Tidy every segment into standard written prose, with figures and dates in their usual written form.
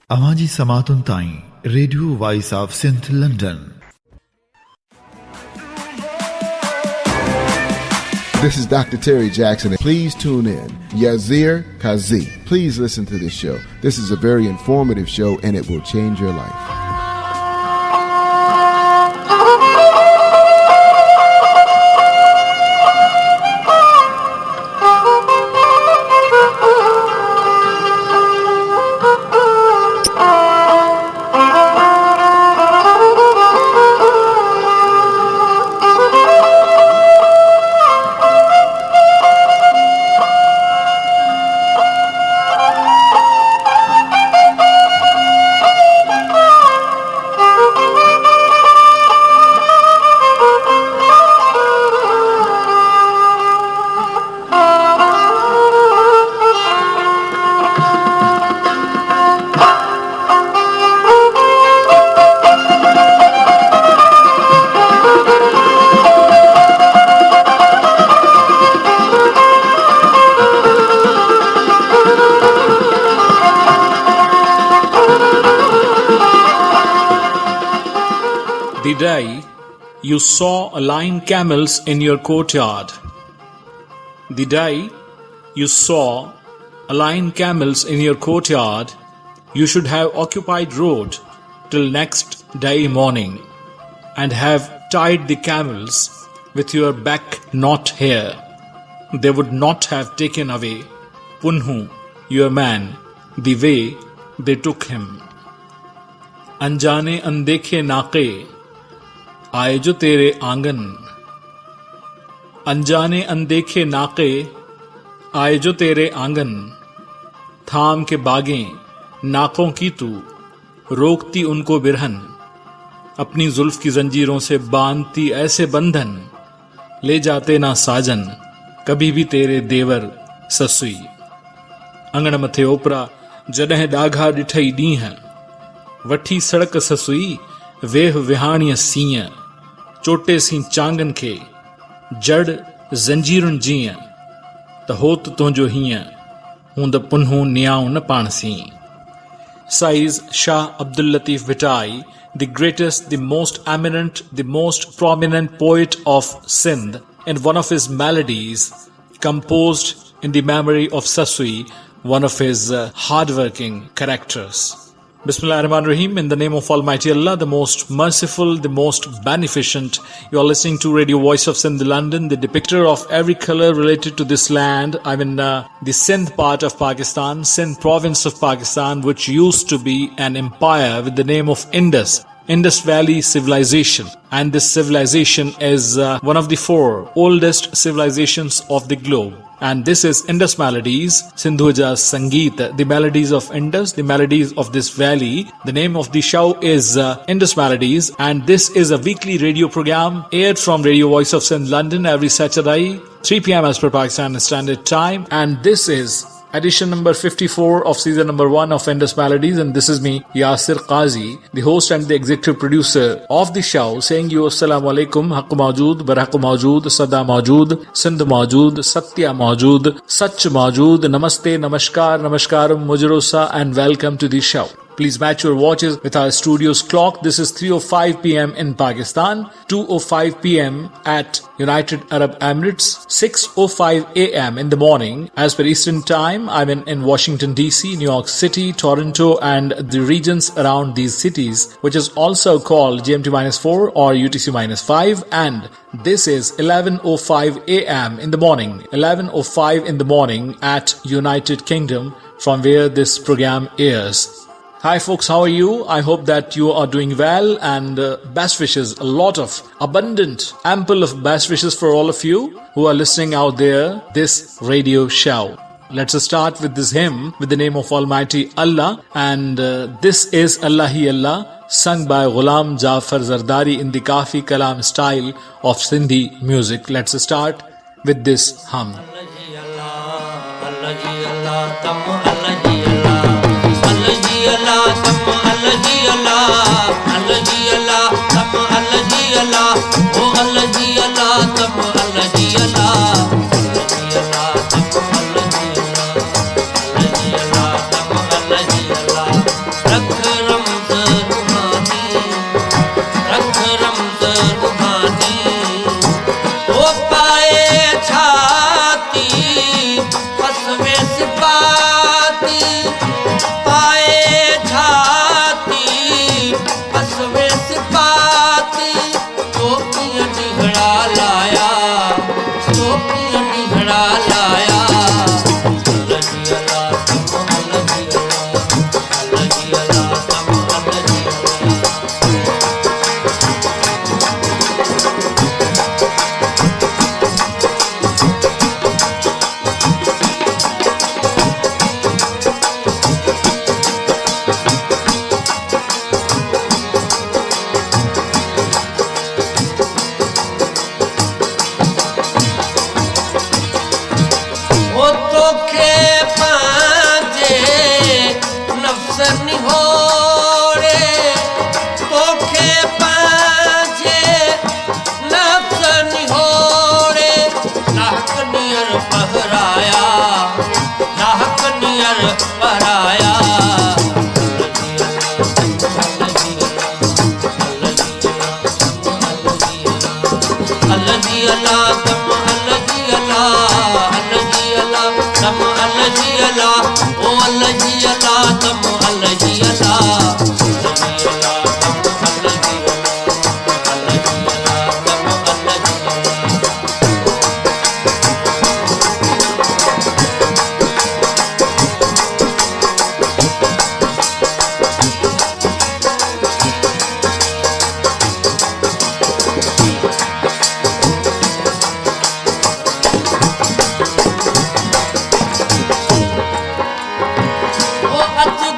Amaji Samatun Tain, Radio Voice of St. London. This is Dr. Terry Jackson. Please tune in. Yazir Kazi. Please listen to this show. This is a very informative show and it will change your life. The day you saw aligned camels in your courtyard. The day you saw aligned camels in your courtyard, you should have occupied road till next day morning, and have tied the camels with your back knot here. They would not have taken away Punhu, your man, the way they took him. अनजाने अनदेखे नाके आए जो तेरे आंगन. अनजाने अनदेखे नाके आए जो तेरे आंगन. थाम के बागें नाकों की तू रोकती उनको बिरहन. अपनी जुल्फ की जंजीरों से बांधती ऐसे बंधन, ले जाते ना साजन कभी भी तेरे देवर ससुई. अंगण मथे ओपरा जॾहिं ॾाघा ॾिठई ॾींहं, वठी सड़क ससुई वेह विहाणीअ सीअं. चोटे सी चांगन खे जड़ जंजीरुनि जीअं, त होत तुंहिंजो हीअं हूंद पुन्हू नियाऊं न पाण सी. Says Shah Abdul Latif Bhittai, the greatest, the most eminent, the most prominent poet of Sindh, in one of his melodies composed in the memory of Sasui, one of his hard-working characters. Bismillahirrahmanirrahim. In the name of Almighty Allah, the most merciful, the most beneficent. You are listening to Radio Voice of Sindh London, the depictor of every color related to this land. I mean, the Sindh part of Pakistan, Sindh province of Pakistan, which used to be an empire with the name of Indus Valley civilization. And this civilization is one of the 4 oldest civilizations of the globe. And this is Indus Melodies, Sindhuja Sangeet, the melodies of Indus, the melodies of this valley. The name of the show is Indus Melodies, and this is a weekly radio program aired from Radio Voice of Sindh London every Saturday, 3 p.m. as per Pakistan Standard Time. And this is edition number 54 of season number 1 of Indus Melodies, and this is me, Yasir Qazi, the host and the executive producer of the show, saying you Assalamu Alaikum, Haqq Mawjood, Barhaq Mawjood, Sada Mawjood, Sindh Mawjood, Satya Mawjood, Sach Mawjood, Namaste, Namaskar, Namaskaram, Mujrosa, and welcome to the show. Please match your watches with our studio's clock. This is 3:05 p.m. in Pakistan, 2:05 p.m. at United Arab Emirates, 6:05 a.m. in the morning as per Eastern Time. I'm in Washington D.C., New York City, Toronto, and the regions around these cities, which is also called GMT-4 or UTC-5. And this is 11:05 a.m. in the morning, 11:05 in the morning at United Kingdom, from where this program airs. Hi folks, how are you? I hope that you are doing well, and best wishes, a lot of abundant, ample of best wishes for all of you who are listening out there, this radio show. Let's start with this hymn with the name of Almighty Allah, and this is Allah Hi Allah, sung by Ghulam Jafar Zardari in the Kafi Kalam style of Sindhi music. Let's start with this hymn. निहोरे तोखे पंहिंजे नफ़्स निहोरे लाहक near पहराया लाहक near पहराया अलजी अला दम अलजी अला अलजी अला दम अलजी अला ओ अलजी अला दम अलजी अला अलजी अला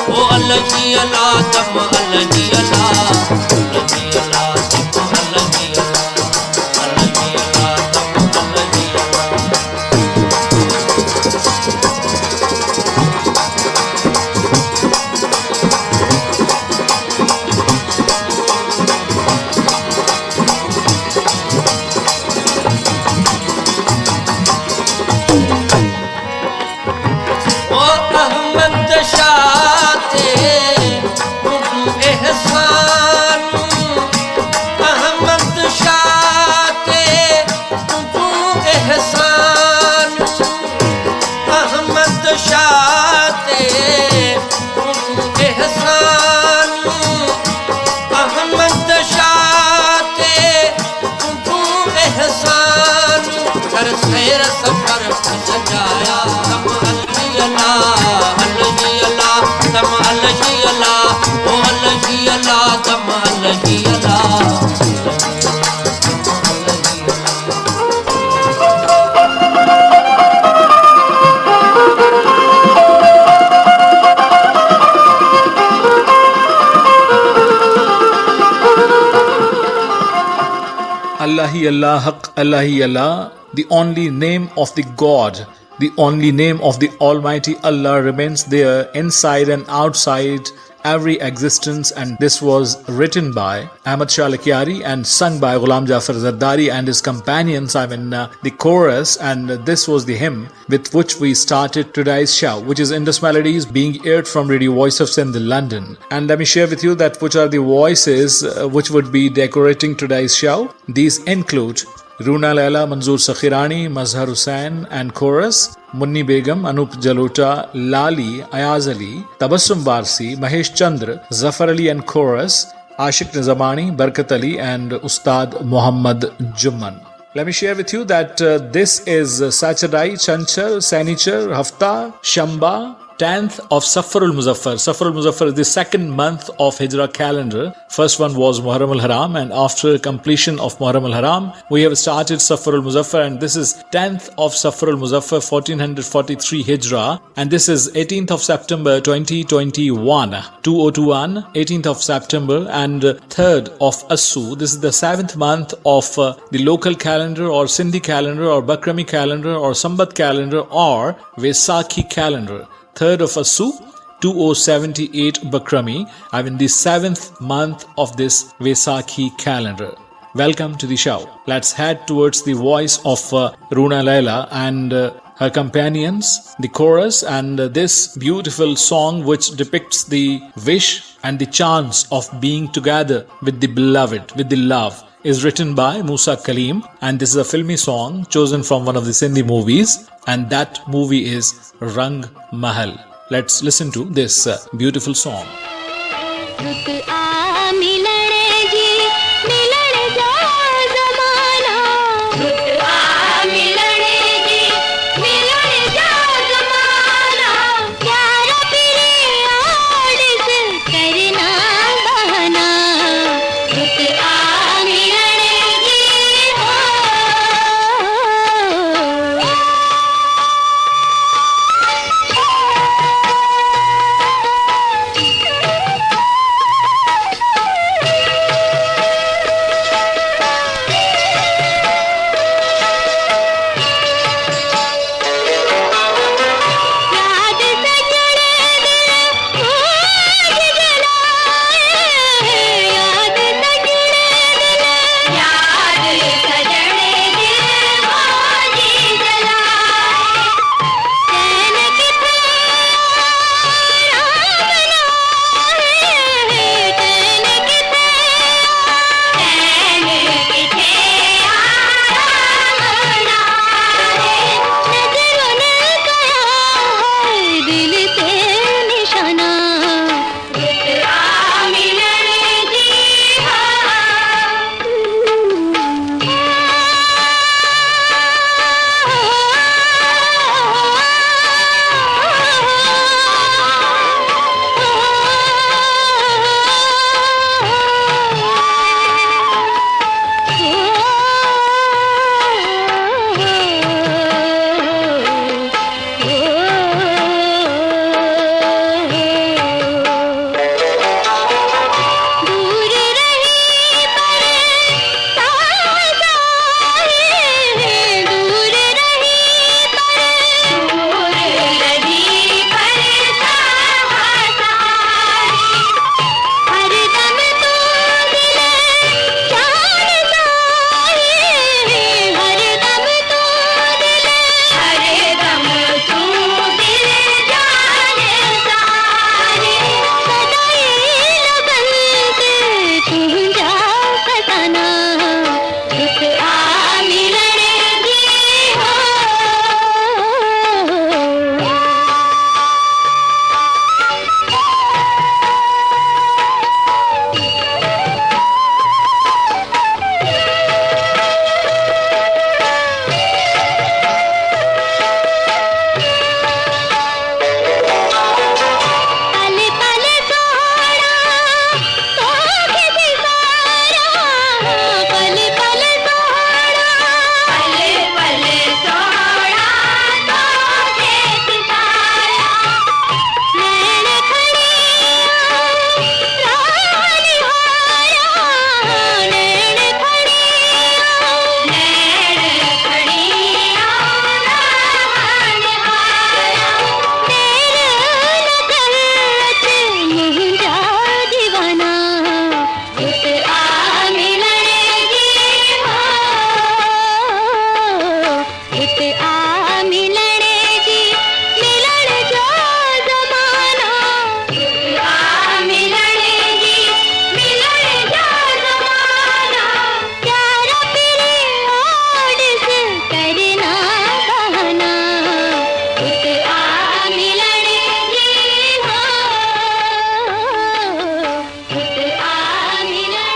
दम अलजी अला दम अलजी Allahi Allah, Haq Allahi Allah, the only name of the God, the only name of the Almighty Allah remains there inside and outside every existence, and this was written by Ahmad Shah Lakiari and sung by Ghulam Jafar Zardari and his companions, the chorus, and this was the hymn with which we started today's show, which is Indus Melodies, being aired from Radio Voice of Sindh, London. And let me share with you that which are the voices which would be decorating today's show. These include Runa Laila, Manzoor Sakhirani, Mazhar Hussain and chorus, Munni Begum, Anup Jalota, Lali, Ayaz Ali, Tabassum Barsi, Mahesh Chandra, Zafar Ali and chorus, Ashik Nizamani, Barkat Ali and Ustad Muhammad Jumman. Let me share with you that this is Saturday, Chanchar, Sanichar, Hafta, Shamba, 10th of Safar al-Muzaffar. Safar al-Muzaffar is the second month of Hijra calendar. First one was Muharram al-Haram, and after completion of Muharram al-Haram, we have started Safar al-Muzaffar, and this is 10th of Safar al-Muzaffar 1443 Hijra, and this is 18th of September 2021, 2021, 18th of September, and 3rd of Assu. This is the 7th month of the local calendar or Sindhi calendar or Bakrami calendar or Sambat calendar or Vaisakhi calendar. 3rd of Assu, 2078 Bakrami, the 7th month of this Vaisakhi calendar. Welcome to the show. Let's head towards the voice of Runa Laila and her companions, the chorus, and this beautiful song which depicts the wish and the chance of being together with the beloved, with the love, is written by Musa Kaleem, and this is a filmy song chosen from one of the Sindhi movies, and that movie is Rang Mahal. Let's listen to this beautiful song. रुत आ मिलण जी मिलण जा ज़माना रुत आ मिलण जी मिलण जा ज़माना प्यार पिरे आड़िस करना बहाना रुत आ मिलण जी हो याद सजने दिल मौज जलाए याद सजने दिल याद सजने दिल मौज जलाए चैन किथे आराम लाए चैन किथे आराम लाए नजरों ने गया है दिल से निशाना रुत आ मिलण जी दूर रही पर साथ आए दूर रही पर साथ आए हर दम तू दिल जान साए हर दम तू दिल जान साए सदाई लगन से तू जा फसाना रुत आ मिलण जी हो पल पल सोना सोख सितारा पल पल सोना पल पल सोना सोख सितारा नैन खड़िया राह निहारा नैन खड़िया राह निहारा तेरे लगत मुंजा दीवाना रुत आ मिलण जी हो रुत आ मिलण जी मिलण जा ज़माना रुत आ मिलण जी मिलण जा ज़माना प्यार पिरे आड़िस करना बहाना रुत आ मिलण जी हो रुत आ मिलण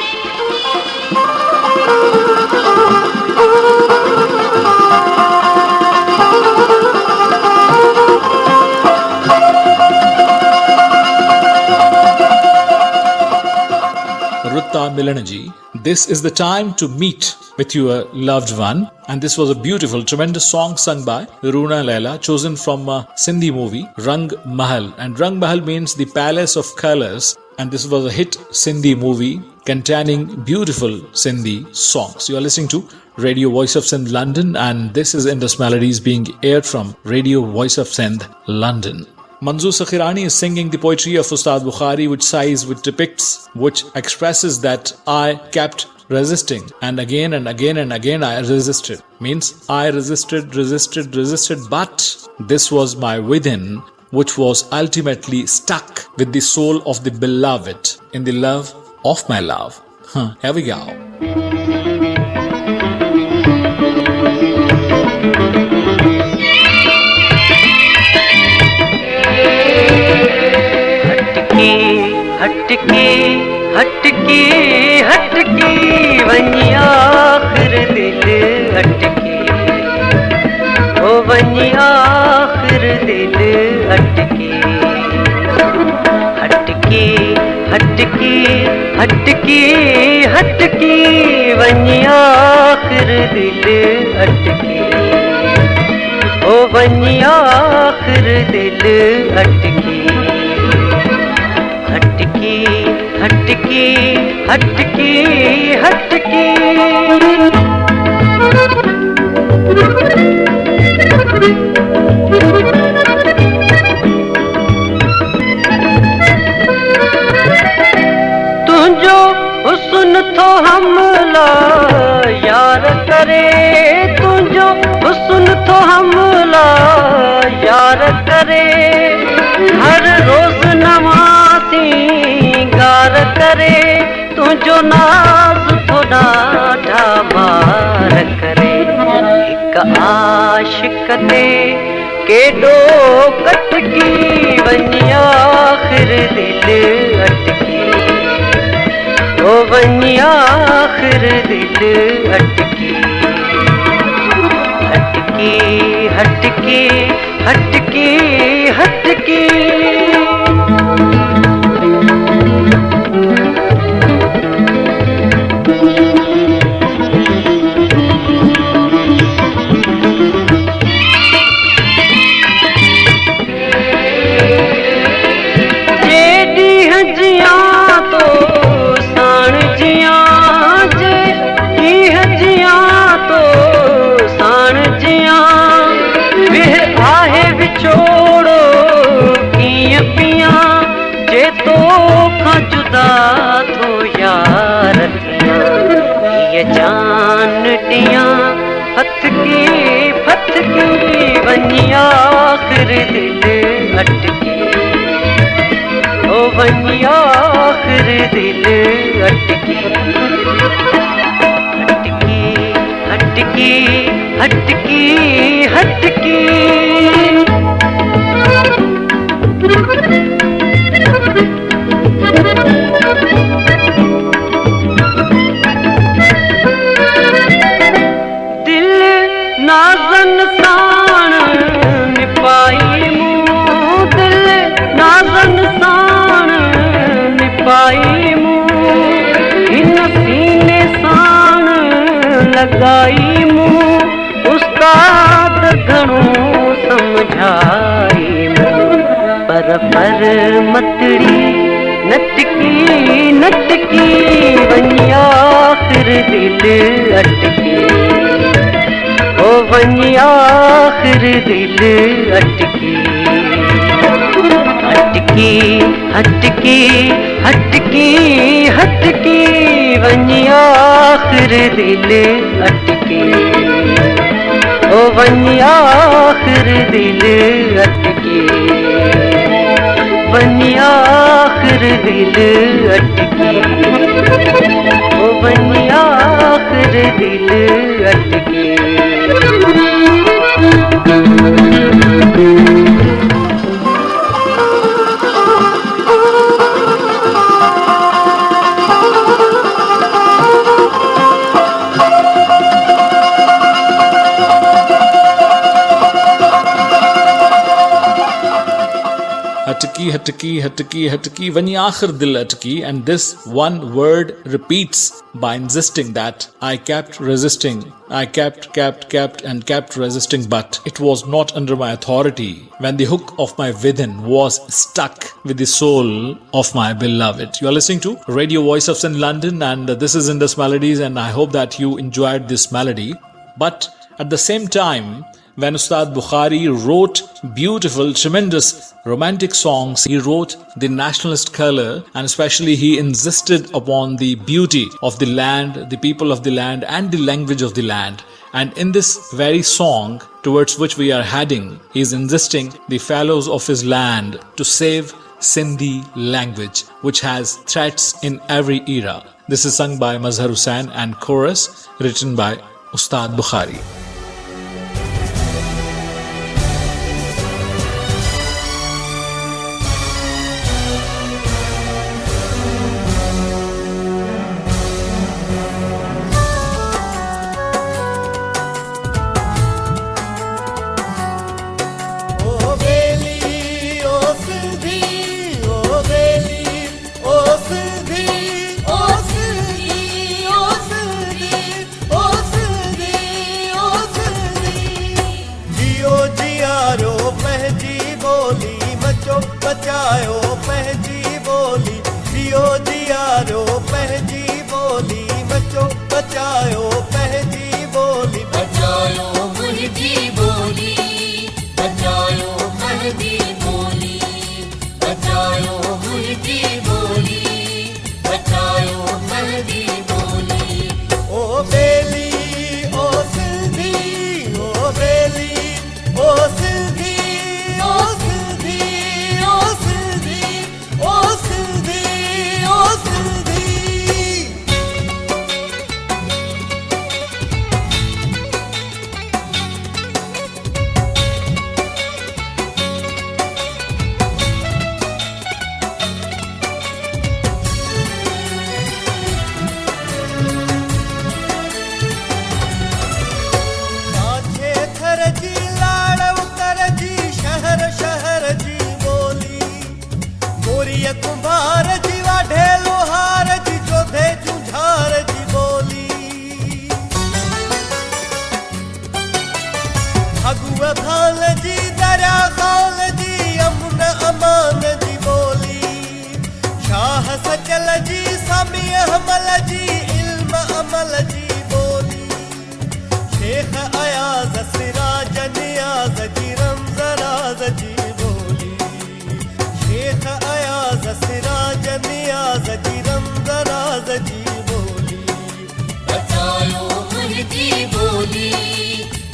Rutta Milanji. This is the time to meet with your loved one. And this was a beautiful, tremendous song sung by Roona Laila, chosen from a Sindhi movie, Rang Mahal. And Rang Mahal means the palace of colors. And this was a hit Sindhi movie containing beautiful Sindhi songs. You are listening to Radio Voice of Sindh, London. And this is Indus Melodies being aired from Radio Voice of Sindh, London. Manzoor Sakhirani is singing the poetry of Ustad Bukhari, which sighs, which depicts, which expresses that I kept resisting, and again and again and again I resisted. Means I resisted, but this was my within, which was ultimately stuck with the soul of the beloved in the love of my love. Here we go. हटके हटके हटके वञी आख़िर दिल अटके ओ वञी आख़िर दिल अटके हटके हटके हटके हटके वञी आख़िर दिल अटके ओ वञी आख़िर दिल अटके हटके हटके हटके हटके तुझो हुस्न थो हमला यार करे तुझो हुस्न थो हमला यार करे हर रोज नमाज़ी गार करे तुझो नाज़ थो ॾाढा मार करे हिक आशिक़ ते केॾो कटकी वञी आख़िर दिल अटकी ओ वञी आख़िर दिल अटकी हटके हटके हटके हटके जान टियां फतकी फतकी वञी आख़िर दिल अटके ओ वञी आख़िर दिल अटके हटके हटके हटके नाज़न साण निपाई मूं दिल नाज़न साण निपाई मूं हिन सीने साण लगाई मूं उस्ताद घणो समझाई मूं पर मतड़ी नटकी नटकी वञी आख़िर दिल अटके ओ वञी आख़िर दिल अटके हटके हटके हटके हटके वञी आख़िर दिल अटके ओ वञी आख़िर दिल अटके वञी आख़िर दिल अटके ओ वञी आख़िर दिल अटके Hatki, hatki, hatki, hatki, vani aakhir dil atki. And this one word repeats by insisting that I kept resisting. I kept resisting, but it was not under my authority when the hook of my within was stuck with the soul of my beloved. You are listening to Radio Voice of Sin London, and this is Indus Melodies, and I hope that you enjoyed this melody. But at the same time, when Ustad Bukhari wrote beautiful, tremendous romantic songs, he wrote the nationalist color, and especially he insisted upon the beauty of the land, the people of the land, and the language of the land. And in this very song towards which we are heading, he is insisting the fellows of his land to save Sindhi language, which has threats in every era. This is sung by Mazhar Hussain and chorus written by Ustad Bukhari. बचायो पंहिंजी ॿोली, जियो जियारो पंहिंजी ॿोली, बचो बचायो पंहिंजी ॿोली, बचायो मुंहिंजी ॿोली, बचायो पंहिंजी ॿोली, बचायो मुंहिंजी ॿोली, बचायो पंहिंजी ॿोली। ओ बेली ओ सिंधी, ओ बेली ओ सिंधी, ओ सिंधी, ओ सिंधी, ओ सिंधी, ओ सिंधी। काछे थर जी लाड़ उतर जी, शहर शहर जी बोली, मोरीअ कुंभार जी वाढे लोहार जी, जोधे जुझार जी बोली, भगुअ भाल जी दरिया खाल जी, अमुन अमान जी बोली, शाह सचल जी सामी अहमल जी, इल्म अमल जी बोली, शेख अयाज सिराज नियाज जी, रमजराज जी बोली, शेख अयाज सिराज नियाज जी, रमजराज जी बोली। बचायो मुंहिंजी ॿोली,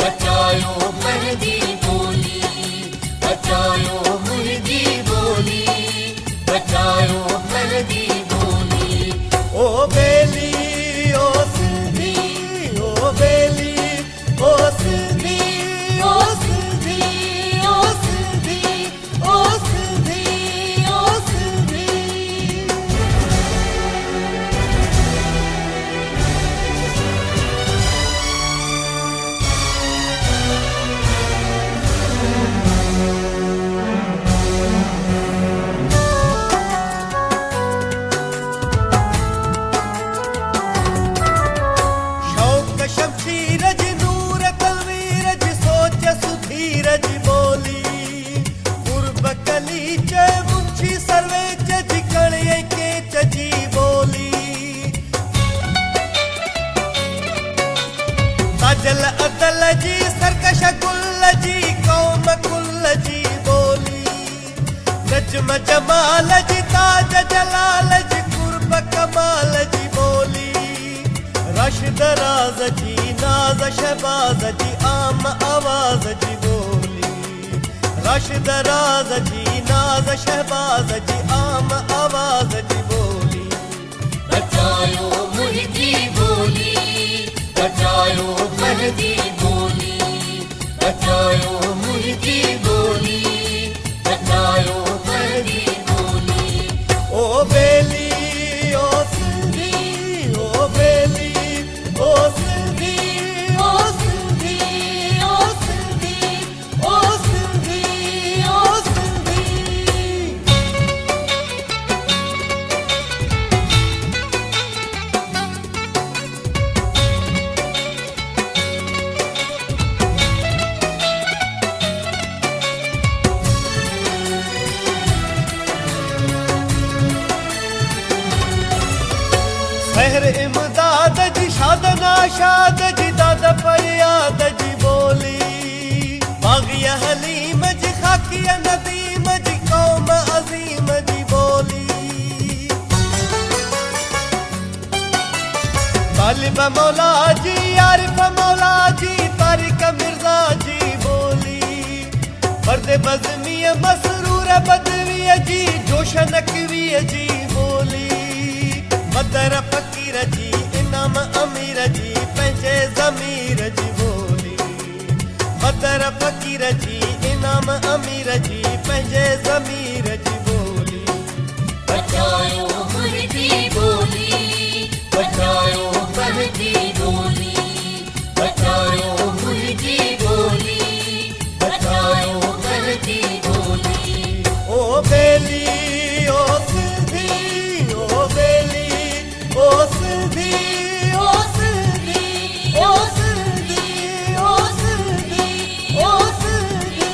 बचायो पंहिंजी ॿोली, बचायो मुंहिंजी ॿोली, बचायो पंहिंजी ॿोली। ओ बेली ओ सिंधी, ओ बेली ओ सिंधी, ओ सिंधी, ओ सिंधी, ओ सिंधी, ओ सिंधी। शौक शमशीर जी, नूर तलवीर जी, सोच सुधीर जी बोली, कुर्ब कलीच मुंशी सर्वेच जी, कणिय केच जी बोली, ताजल अदल जी, सरकश गुल जी, कौम कुल जी बोली, नजम जमाल जी, ताज जलाल जी, कुर्ब कमाल जी बोली, रशद राज जी, नाज शहबाज जी, आम आवाज जी बोली, रशद राज जी, नाज शहबाज जी, आम आवाज जी बोली। बचायो मुंहिंजी ॿोली, बचायो पंहिंजी ॿोली, बचायो मुंहिंजी ॿोली, बचायो पंहिंजी ॿोली। ओ बेली ओ सिंधी, ओ बेली ओ सिंधी, ओ सिंधी, ओ सिंधी, ओ सिंधी, ओ सिंधी। सहर इमदाद जी, शाद नाशाद जी, दाद फरियाद जी बोली, बागिया हलीम जी, खाकिया नदीम जी, कौम अजीम जी बोली, तालिब मौला जी, आरिफ मौला जी, तारिक मिर्जा जी बोली, मर्द बज़मी मसरूर बदवी जी, जोश नकवी जी बोली, मदर फकीर जी, इनाम अमीर जी, पंहिंजे ज़मीर जी बोली, मदर फकीर जी, इनाम अमीर जी, पंहिंजे ज़मीर जी बोली। बचायो मुंहिंजी ॿोली, बचायो पंहिंजी ॿोली, बचायो मुंहिंजी ॿोली, बचायो पंहिंजी ॿोली। ओ बेली ओ सिंधी, ओ बेली ओ सिंधी, ओ सिंधी, ओ सिंधी, ओ सिंधी, ओ सिंधी।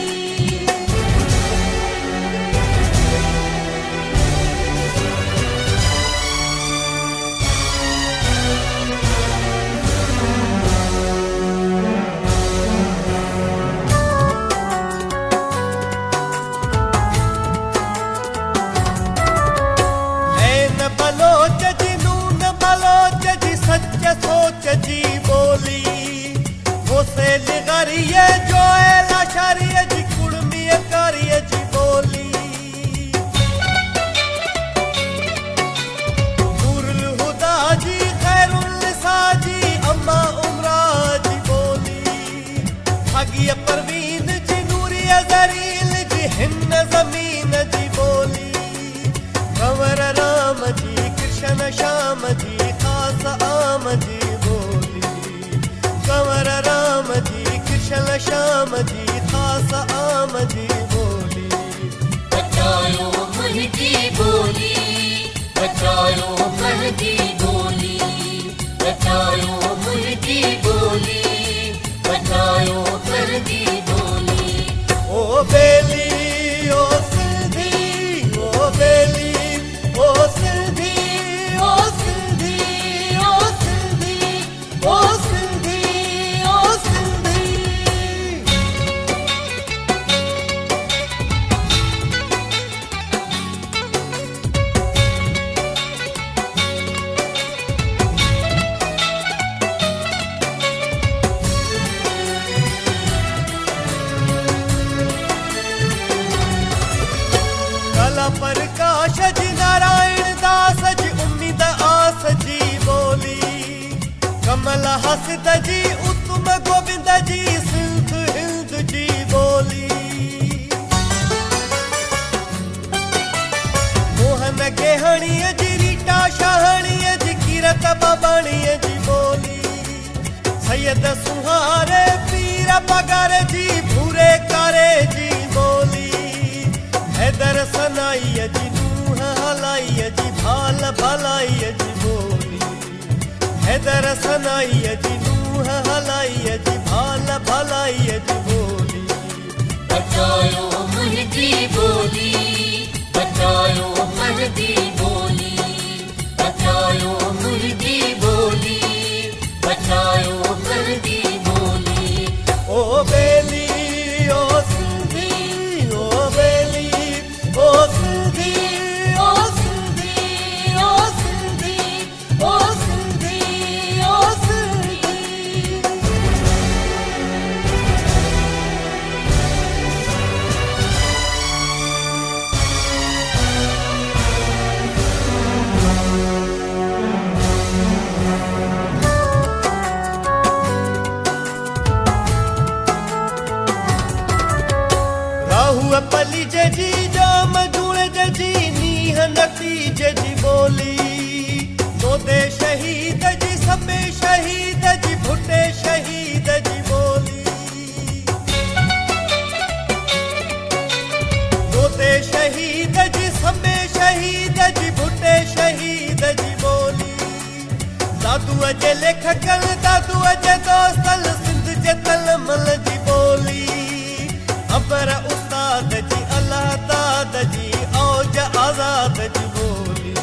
जी बोली बचायो मुंहिंजी बोली बचायो मुंहिंजी बोली बचायो मुंहिंजी बोली बचायो मुंहिंजी बोली ओ बेली ओ सिंधी ओ बेली ओ सिंधी ओ सिंधी ओ सिंधी ओ सिंधी ओ सिंधी कला प्रकाश जी नारायण दास जी उम्मीद आस जी बोली कमल हसद जी उत्तम गोविंद जी सिंध हिंद जी बोली मोहन गेहणीअ जी रीटा शाहणीअ जी कीरत बबणीअ जी बोली सैयद सुहारे पीर पगार जी भूरे कारे जी बोली हैदर सनाईअ जी नूह हलाईअ जी भाल भलाईअ जी बोली हैदर सनाईअ जी नूह हलाईअ जी भाल भलाईअ जी बोली बचायो मुंहिंजी बोली बचायो मुंहिंजी बोली बचायो मुंहिंजी बोली बचायो मुंहिंजी बोली ओ बेली ओ सिंधी ओ बेली ओ सिंधी ओ सिंधी ओ सिंधी ओ सिंधी ओ सिंधी राहु पली जी जाम जूड़ जी नीह नतीज जी बोली तो दे शहीद जी सबे शहीद जी भुटे शहीद जी बोली तो दे शहीद जी सबे शहीद जी भुटे शहीद जी बोली दादू जे लेखकल दादू जे दोस्तल सिंध जे तलमल जी बोली अबर उस्ताद जी अल्लाह दाद जी औज आजाद जी बोली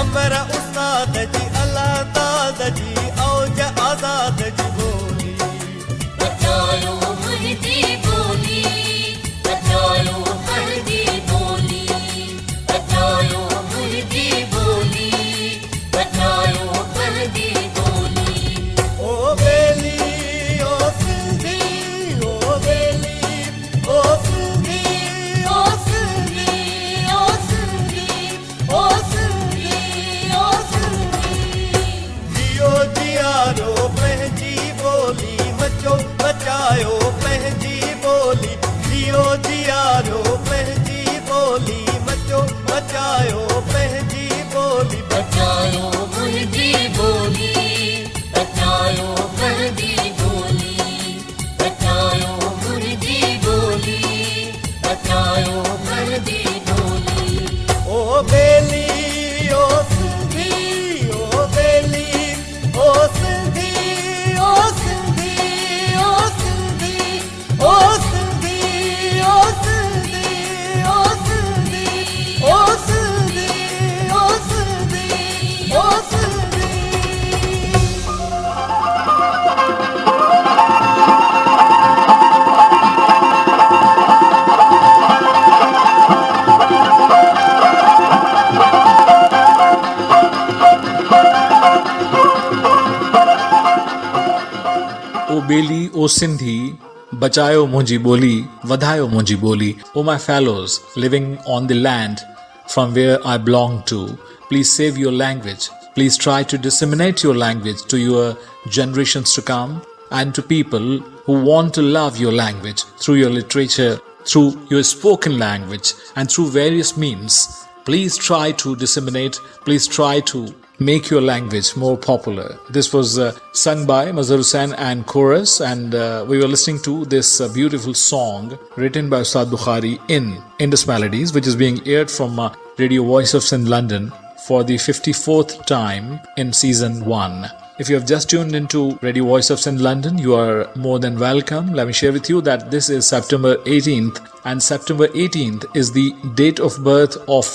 अमर उस्ताद जी अल्लाह दाद जी औज आजाद जी बोली बचायो मुंहिंजी बोली बचायो मुंहिंजी बोली बचायो मुंहिंजी बोली बचायो मुंहिंजी बोली ओ बेली ओ सिंधी ओ बेली ओ सिंधी ओ सिंधी ओ सिंधी ओ सिंधी ओ सिंधी जियो जियारो पंहिंजी बोली मचो बचायो पंहिंजी बोली जियो जियारो पंहिंजी बोली मचो बचायो पंहिंजी बोली बचायो मुंहिंजी बोली बचायो मुंहिंजी बोली बचायो मुंहिंजी बोली बचायो मुंहिंजी बोली ओ बेली ओ सिंधी ओ बेली ओ सिंधी ओ सिंधी ओ सिंधी ओ सिंधी ओ सिंधी ओ सिंधी ओ सिंधी ओ सिंधी ओ सिंधी ओ बेली ओ सिंधी बचायो मुंहिंजी बोली वधायो मुंहिंजी बोली oh my fellows living on the land from where I belong to, please save your language. Please try to disseminate your language to your generations to come and to people who want to love your language through your literature, through your spoken language, and through various means. Please try to disseminate, please try to make your language more popular. This was sung by Mazhar Hussain and chorus, and we were listening to this beautiful song written by Ustad Bukhari in Indus Melodies, which is being aired from Radio Voice of Sindh London for the 54th time in season 1. If you have just tuned into Radio Voice of Sindh London, you are more than welcome. Let me share with you that this is September 18th, and September 18th is the date of birth of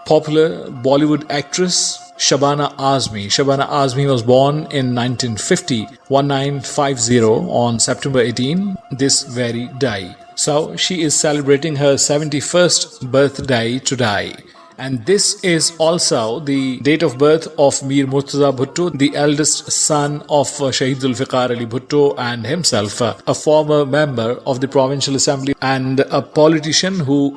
popular Bollywood actress Shabana Azmi. Shabana Azmi was born in 1950 on September 18, this very day. So she is celebrating her 71st birthday today. And this is also the date of birth of Mir Murtaza Bhutto, the eldest son of Shahid Zulfiqar Ali Bhutto and himself, a former member of the Provincial Assembly and a politician who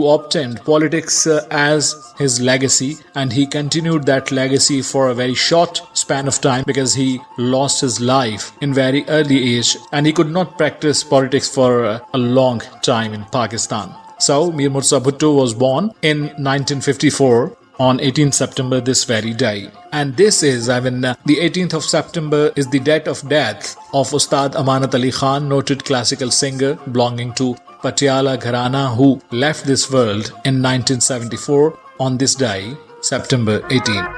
obtained politics as his legacy, and he continued that legacy for a very short span of time because he lost his life in very early age and he could not practice politics for a long time in Pakistan. So, Mir Murtaza Bhutto was born in 1954 on 18th September this very day. And this is, the 18th of September is the date of death of Ustad Amanat Ali Khan, noted classical singer belonging to Patiala Gharana, who left this world in 1974 on this day, September 18th.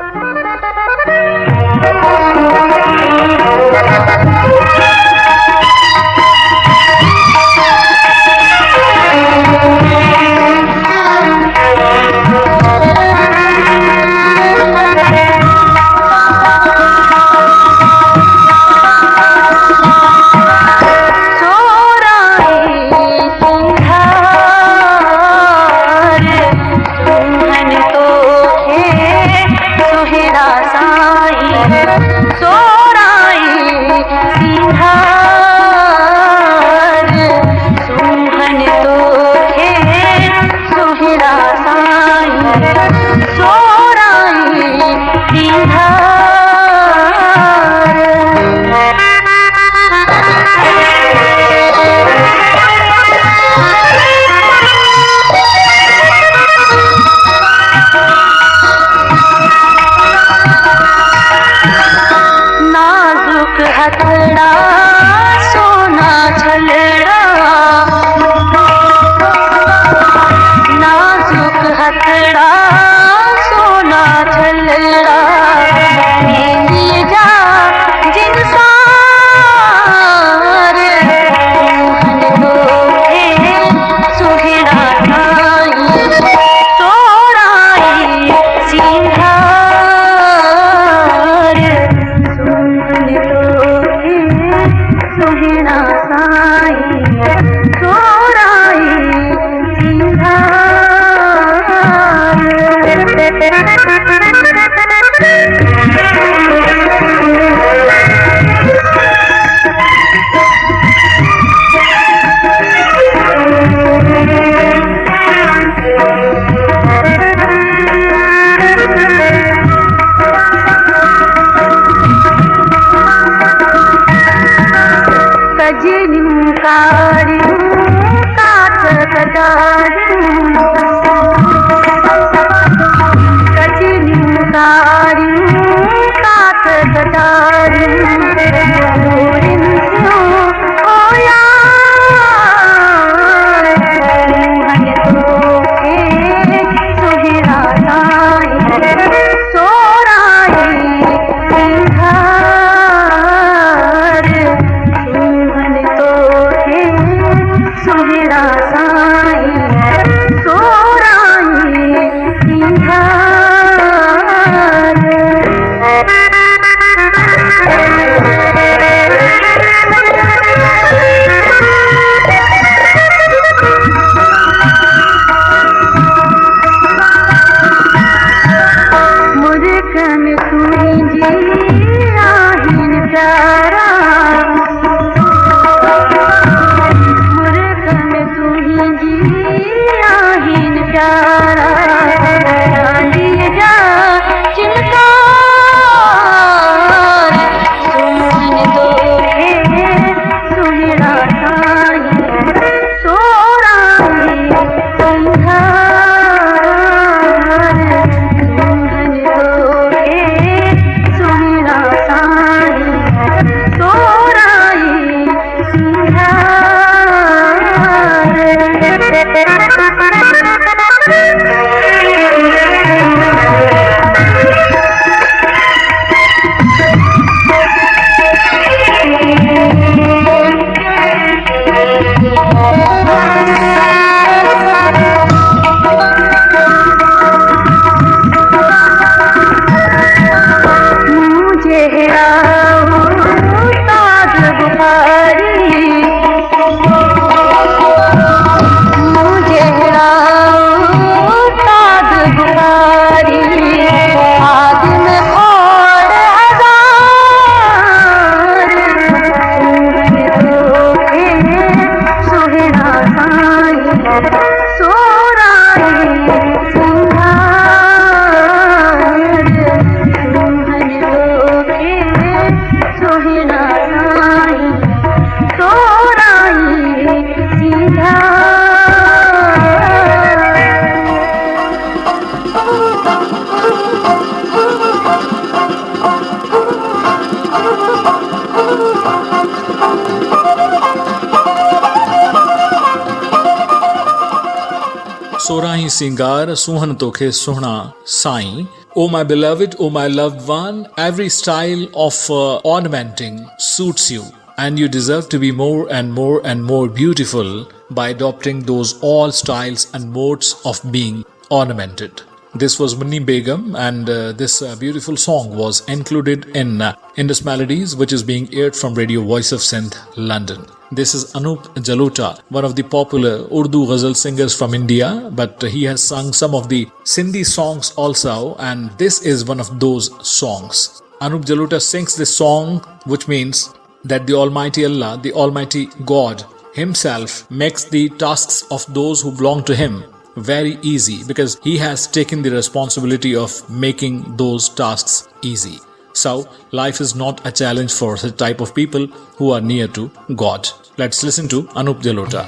साईं सिंगार सुहन तोखे सुहना Sai. O my beloved, O my loved one, every style of ornamenting suits you, and you deserve to be more and more and more beautiful by adopting those all styles and modes of being ornamented. This was Munni Begum, and this beautiful song was included in Indus Melodies, which is being aired from Radio Voice of Sindh, London. This is Anup Jalota, one of the popular Urdu ghazal singers from India, but he has sung some of the Sindhi songs also, and this is one of those songs. Anup Jalota sings this song, which means that the Almighty Allah, the Almighty God Himself makes the tasks of those who belong to Him very easy, because He has taken the responsibility of making those tasks easy. So, life is not a challenge for such type of people who are near to God. Let's listen to Anup Jalota.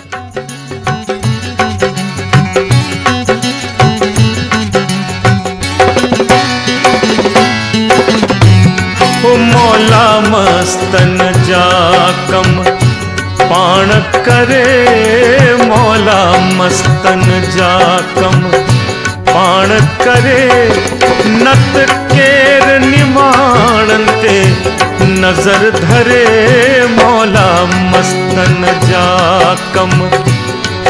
ओ मौला मस्तन जा कम पाण करे, मौला मस्तन जा कम पाण करे, नत केर निमाणन ते नजर धरे, मौला मस्तन जा कम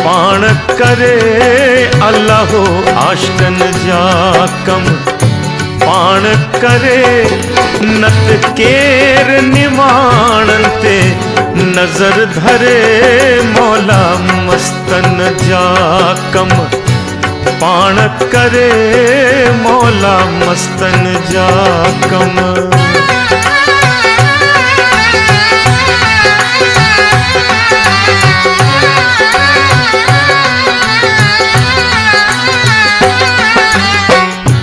पाण करे, अल्लाहो आशिकन जा कम पाण करे, नत केर निमाणन ते नजर धरे, मौला मस्तन जा कम पाण करे, मौला मस्तन जा कम.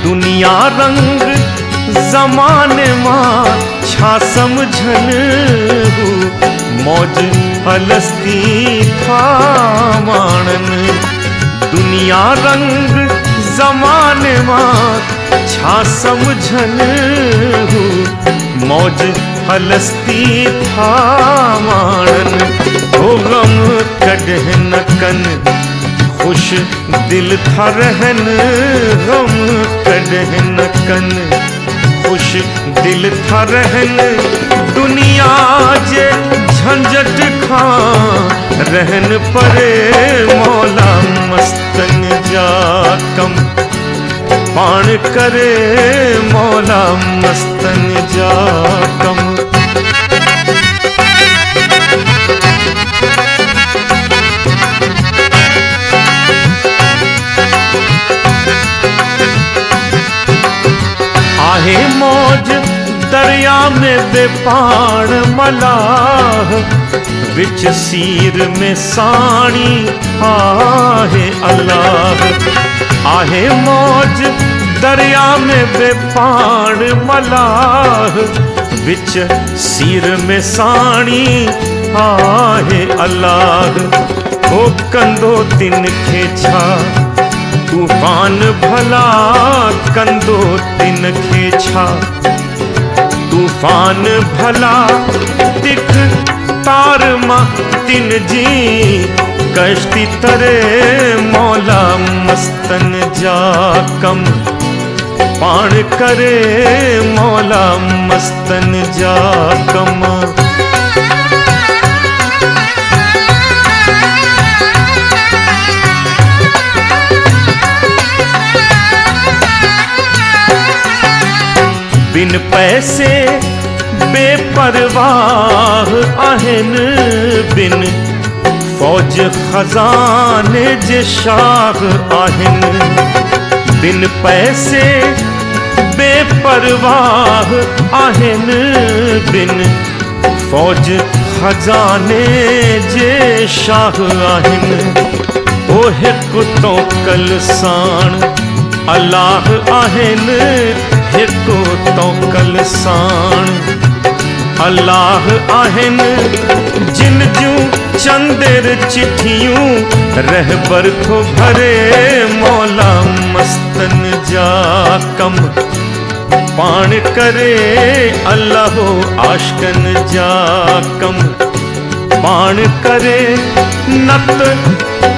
दुनिया रंग ज़माने मां छा समझन हू, मौज हलस्ती था माणन. दुनिया रंग ज़माने मां छा समझन हू, मौज हलस्ती था माणन. हो गम कॾहिं न कन, खुश दिल था रहन, गम कॾहिं न कन, खुश दिल था रहन. दुनिया जे झंझट खां रहन परे, मौला मस्तन जा कम पाण करे, मौला मस्तन जा कम. आहे मौज दरिया में बेपाण मलाह, विच सीर में साणी आहे अल्लाह. आहे मौज दरिया में बेपाण मलाह, विच सीर में साणी आहे अल्लाह. हो कंदो तिन खे छा तूफान भला, कंदो तिन खे छा तूफान भला. दिख तार मां तिन जी कश्ती तरे, मौला मस्तन जा कम पाण करे, मौला मस्तन जा कम. बिन पैसे बेपरवाह आहिन, बिन फौज खजाने जे शाह आहिन. बिन पैसे बेपरवाह आहिन, बिन फौज खजाने जे शाह आहिन. ओ हिकु तो कल साण अल्लाह आहिन, हिकु तो कल साण अल्लाह आहिन. जिन जूं चंदेर चिठियूं रहबर थो भरे, मौला मस्तन जा कम पाण करे, अल्लाहो आशिकन जा कम पाण करे नत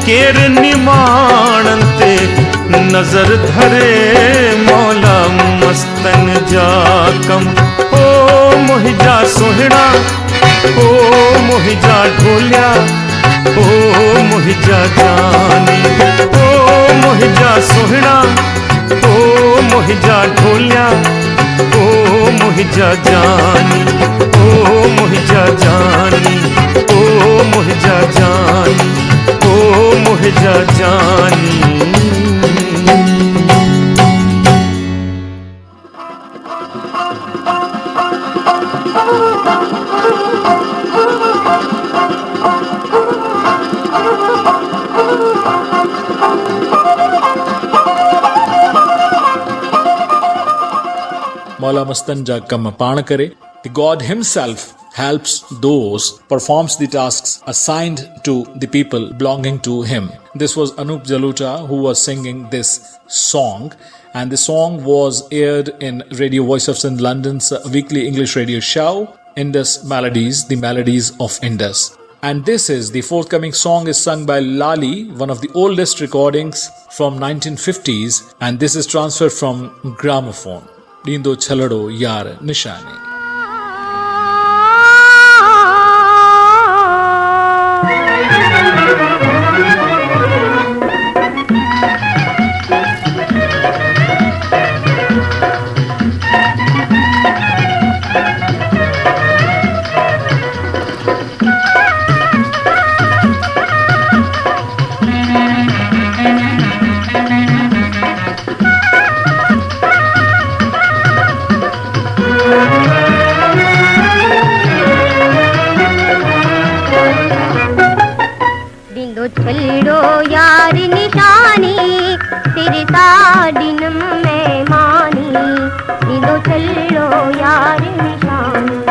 केर निमाणते नजर धरे मौला मस्तन जा कम ओ मोहिजा सोहणा ओ मोहिजा ढोलिया ओ मोहिजा जानी ओ मोहिजा सोहणा ओ मोहिजा ढोलिया ओ मोहिजा जानी ओ मोहिजा जानी ओ मोहिजा जानी ओ मोहिजा जानी Maula Mastan Ja Kam Paan Kare. The God himself helps those, performs the tasks assigned to the people belonging to him. This was Anup Jaluta who was singing this song, and the song was aired in Radio Voice of Sindh London's weekly English radio show, Indus Melodies, the Melodies of Indus. And this is the forthcoming song is sung by Lali, one of the oldest recordings from 1950s, and this is transferred from gramophone. Dindo Chalado Yar Nishani. छलो यार निशानी तेरे साडिनम में मानी दो छलो यार निशानी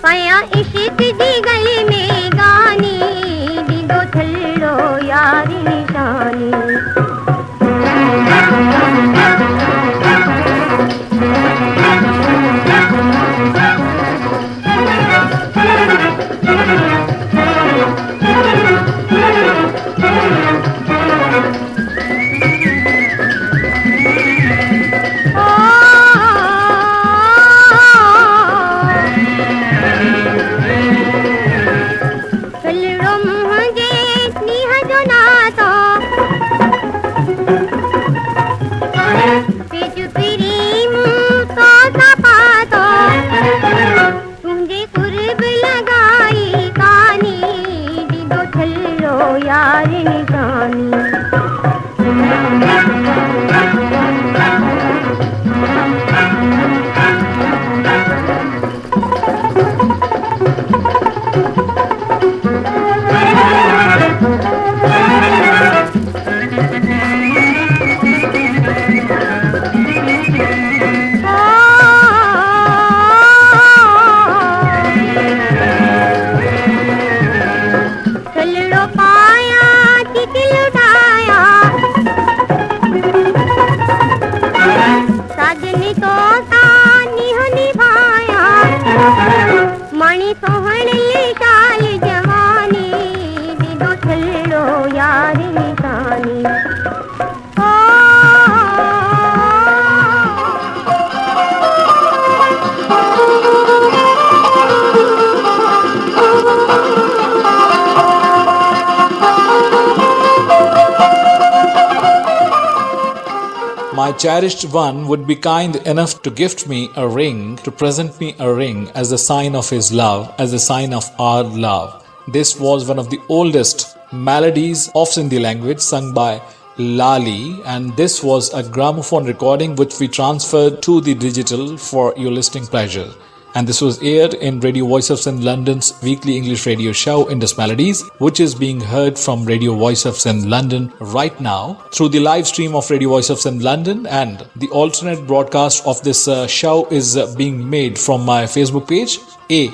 पाया इश्क दी गली में गानी दो छलो यार निशानी My cherished one would be kind enough to gift me a ring, to present me a ring as a sign of his love, as a sign of our love. This was one of the oldest melodies of Sindhi language sung by Lali, and this was a gramophone recording which we transferred to the digital for your listening pleasure. And this was aired in Radio Voice of Sindh London's weekly English radio show Indus Melodies, which is being heard from Radio Voice of Sindh London right now through the live stream of Radio Voice of Sindh London, and the alternate broadcast of this show is being made from my Facebook page,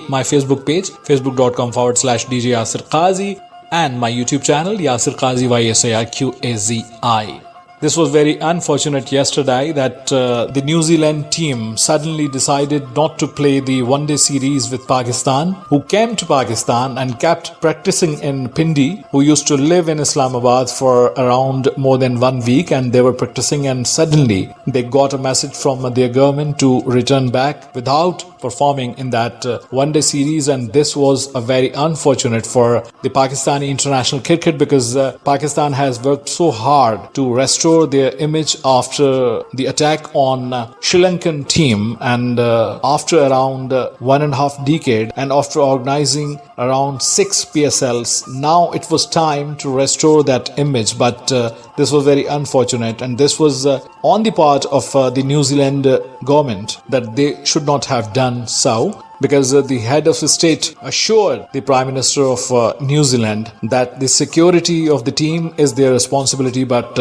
my Facebook page, facebook.com/DJ Yasir Qazi, and my YouTube channel, Yasir Qazi, YSIRQAZI. This was very unfortunate yesterday that the New Zealand team suddenly decided not to play the one-day series with Pakistan, who came to Pakistan and kept practicing in Pindi, who used to live in Islamabad for around more than 1 week, and they were practicing, and suddenly they got a message from their government to return back without performing in that one-day series. And this was a very unfortunate for the Pakistani international cricket, because Pakistan has worked so hard to restore their image after the attack on Sri Lankan team, and after around 1.5 decade, and after organizing around 6 PSLs, now it was time to restore that image. But this was very unfortunate, and this was on the part of the New Zealand government that they should not have done so, because the head of the state assured the Prime Minister of New Zealand that the security of the team is their responsibility, but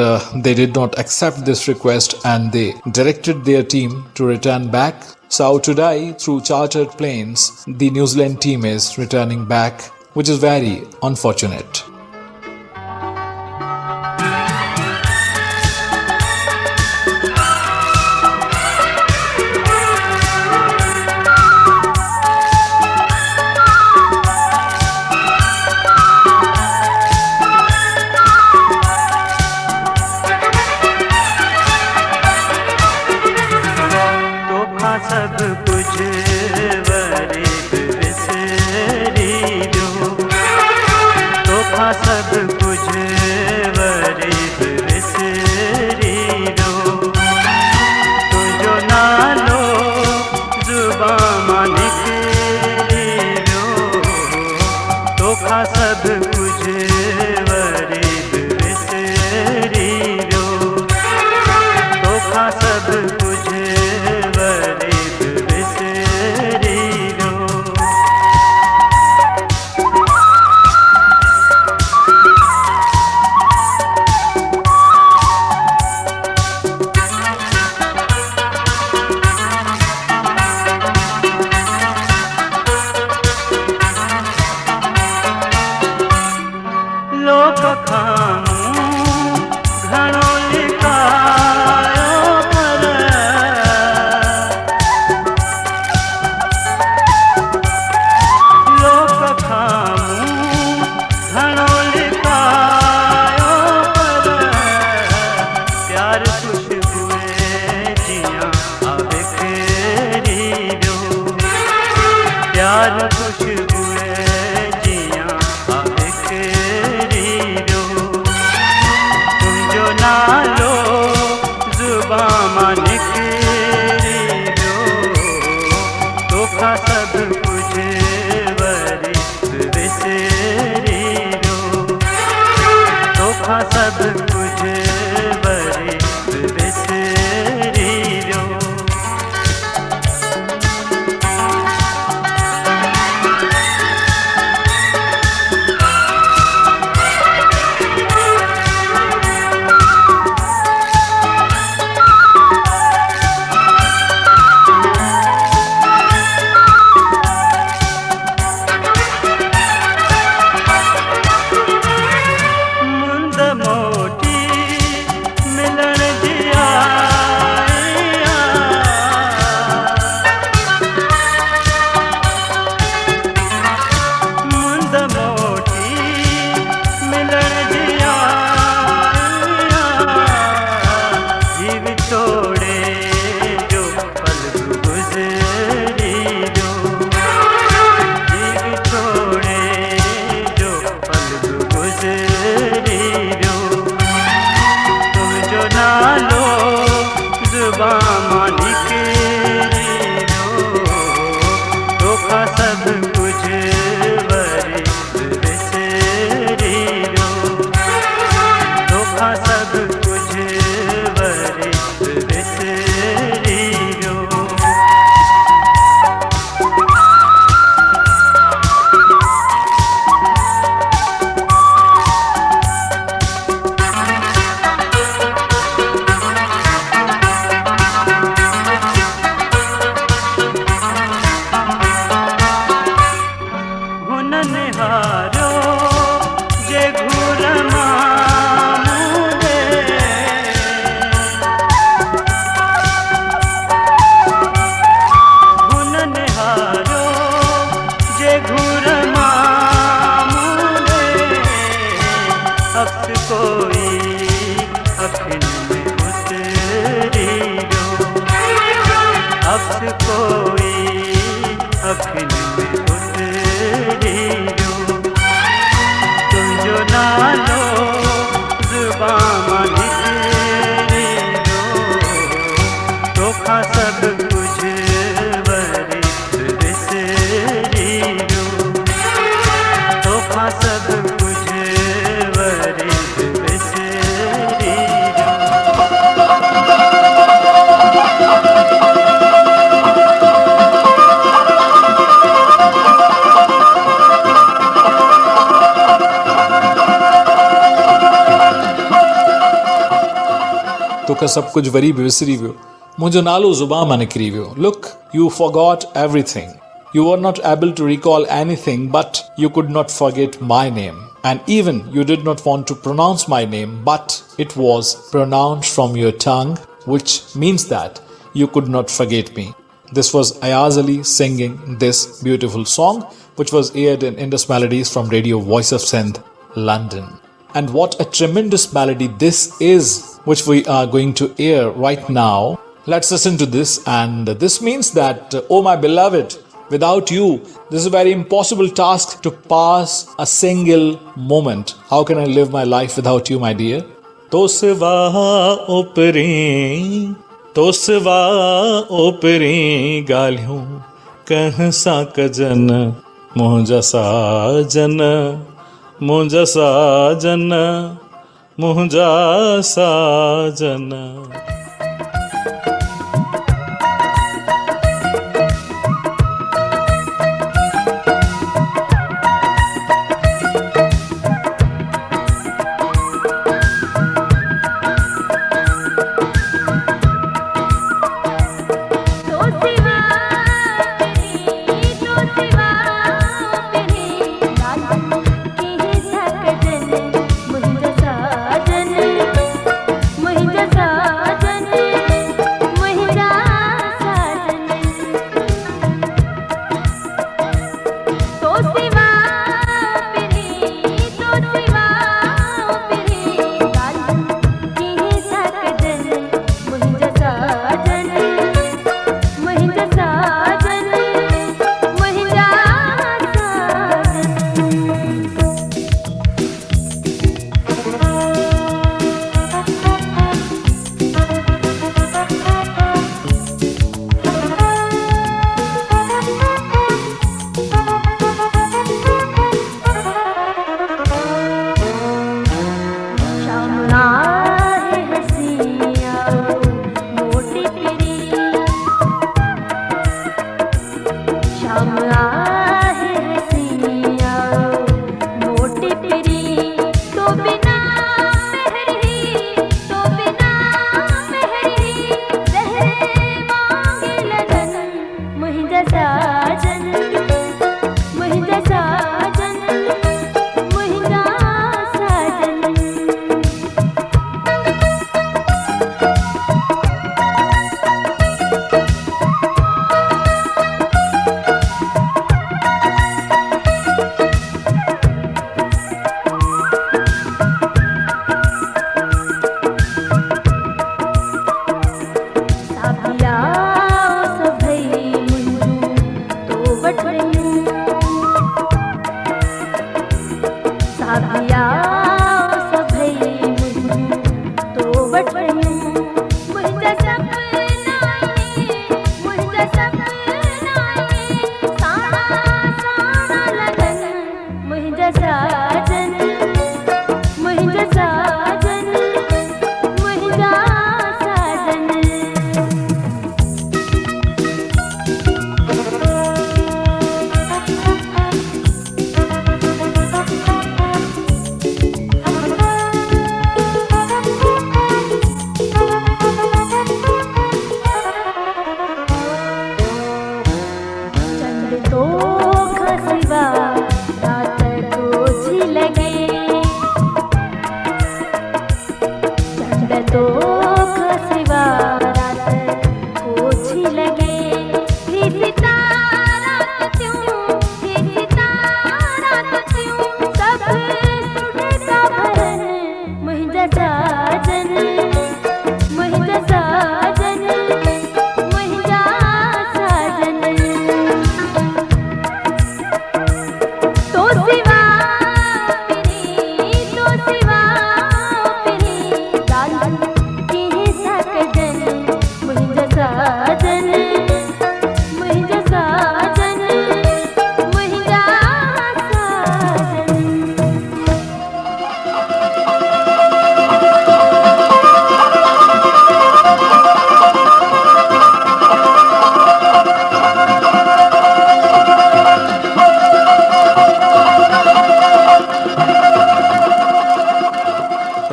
they did not accept this request, and they directed their team to return back. So today, through chartered planes, the New Zealand team is returning back, which is very unfortunate. सब कुछ वरीब विसरी जो, तोखा सब कुछ वरीब विसरी जो, तुझो नालो जुबां मां निकली जो, तोखा सब कुछ वरीब विसरी जो, तोखा सब कुछ सब कुछ वरीब विसरी जो। कोई अखिन में उतरी जो, अब कोई अखिन में उतरी जो, तुम जो ना लो जुबां मानी तेरी जो, धोखा सब कुछ वरित बिसेरी जो, धोखा सब कुछ वरित बिसेरी जो। तोखा सब कुछ वरी विसरी वियो, मुझो नालो जुबां मां निकरी वियो. Look, you forgot everything. You were not able to recall anything, but you could not forget my name. And even you did not want to pronounce my name, but it was pronounced from your tongue, which means that you could not forget me. This was Ayaz Ali singing this beautiful song, which was aired in Indus Melodies from Radio Voice of Sindh, London. And what a tremendous melody this is, which we are going to air right now. Let's listen to this, and this means that, oh my beloved, without you, this is a very impossible task to pass a single moment. How can I live my life without you, my dear? तो सिवा ओपरे गालियों कह सा cousin मुंजा साजन मुंजा साजन मुंजा साजन.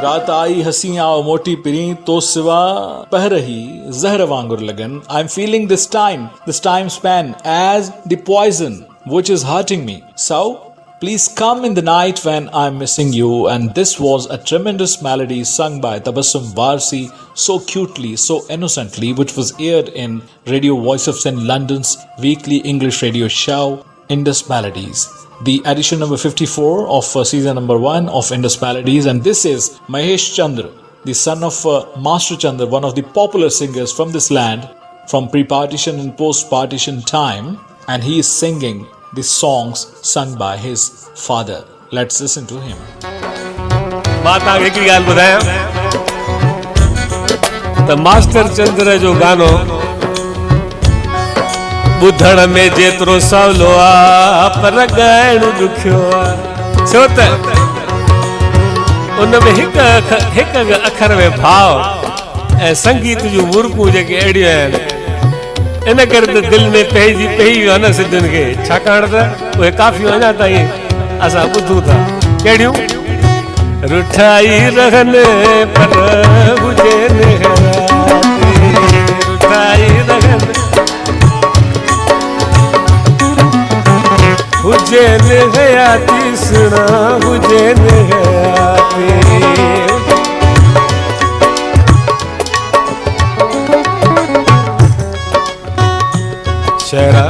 रात आई हंसियां और मोटी पिरी तो सिवा पह रही जहर वांगुर लगन. I'm feeling this time span as the poison which is hurting me. So please come in the night when I'm missing you. And this was a tremendous melody sung by Tabassum Warsi so cutely, so innocently, which was aired in Radio Voice of St. London's weekly English radio show Indus Melodies, the edition number 54 of season number 1 of Indus Melodies. And this is Mahesh Chandra, the son of Master Chandra, one of the popular singers from this land from pre-partition and post-partition time, and he is singing the songs sung by his father. Let's listen to him. बात आगे की गाल बुधाया तो master चंद्र जो गानो बुधण में जेतिरो सवलो आ पर ॻाइण ॾुखियो आ. छो त उन में हिक अखर में भाव ऐं संगीत जूं मुर्कूं जेके अहिड़ियूं आहिनि, इन करे त दिलि में पइजी वियो न सिंधियुनि खे. छाकाणि त उहे काफ़ियूं अञा ताईं असां ॿुधूं था. कहिड़ियूं? रुठाई रहन पर हुजेनि रुठाई रहन हुजेनि हयाती सुना हुजेनि हयाती. शहरा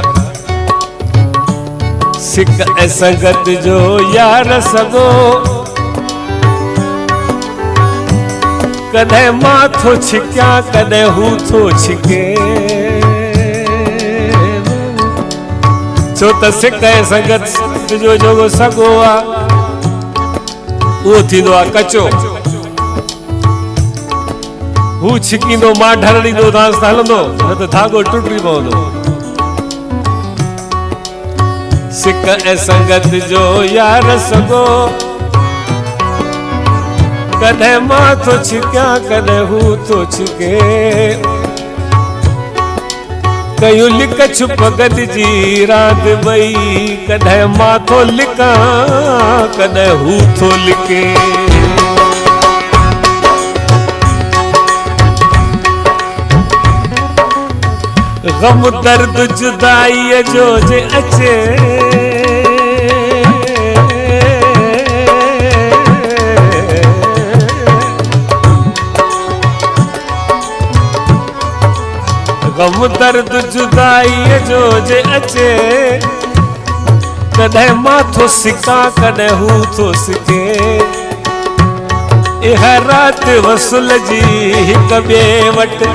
सिक ऐं संगत जो यार सगो कॾहिं मां थो छिकिया कॾहिं हू थो छिके. छो त सिक ऐं संगत जो जेको सॻो आहे उहो थींदो आहे कचो. हू छिकींदो मां ढर ॾींदो तव्हां सां हलंदो, न त धागो टुटी पवंदो. सिक ऐं संगत जो यार सॻो कॾहिं मां थो छिकिया कॾहिं हू थो छिके. कयूं लिक छुप गॾिजी रांदि ॿई कॾहिं मां थो लिकां कॾहिं हू थो लिके. ग़म दर्द जुदाईअ जो जे अचे ग़म दर्द जुदाईअ जो जे अचे कॾहिं मां थो सिकां कॾहिं हू थो सिके. इहा राति वसुल जी हिक ॿिए वटि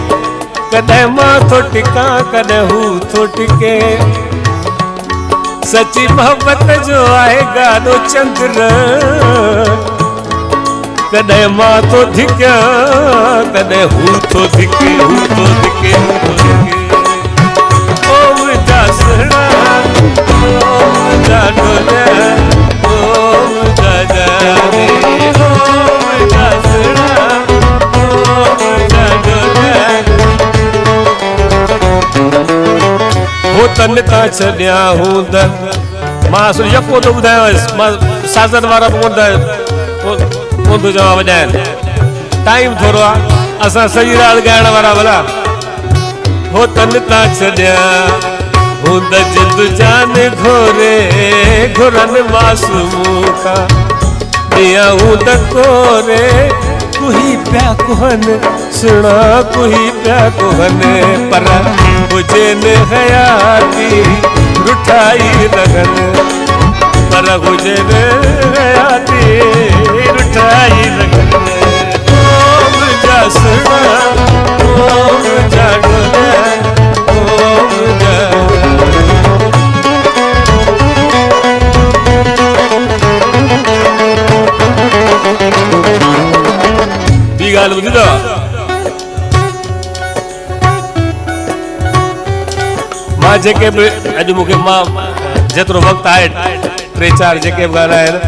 कॾहिं मां थो टिकां कॾहिं हू थो टिके. सची मोहबत जो आहे गाॾो चंद्र कॾहिं मां थो धिकियां कॾहिं हू थो धिके हू थो धिके हू थो धिके. ओ मुंहिंजा सुहिणा ओ मुंहिंजा ढोलिया ओ मुंहिंजा जाने ओ मुंहिंजा सुहिणा ओ मुंहिंजा ढोलिया. हो तन तां छॾिया हूंदा मां असुल यको थो ॿुधायांसि. मां साज़न वारा कोन चवां वॼाइनि, टाइम थोरो आहे. असां सॼी राति ॻाइण वारा भला. हो तन तां छॾिया हूंदा जिंद जान घोरे घुरनि मासूम खां ॾिया हूंदा कोरे कुही पिया कुहनि सुणा कुही पिया कुहनि. पर हुजेनि हयाती रुठाई रहनि पर हुजेनि हयाती रुठाई रहनि. ओ मुंहिंजा सुहिणा ओ मुंहिंजा ढोलिया ओ मुंहिंजा. ॿी ॻाल्हि ॿुधी अथव? मां जेके बि अॼु मूंखे मां जेतिरो वक़्तु आहे 3-4 जेके बि ॻाल्हि आहिनि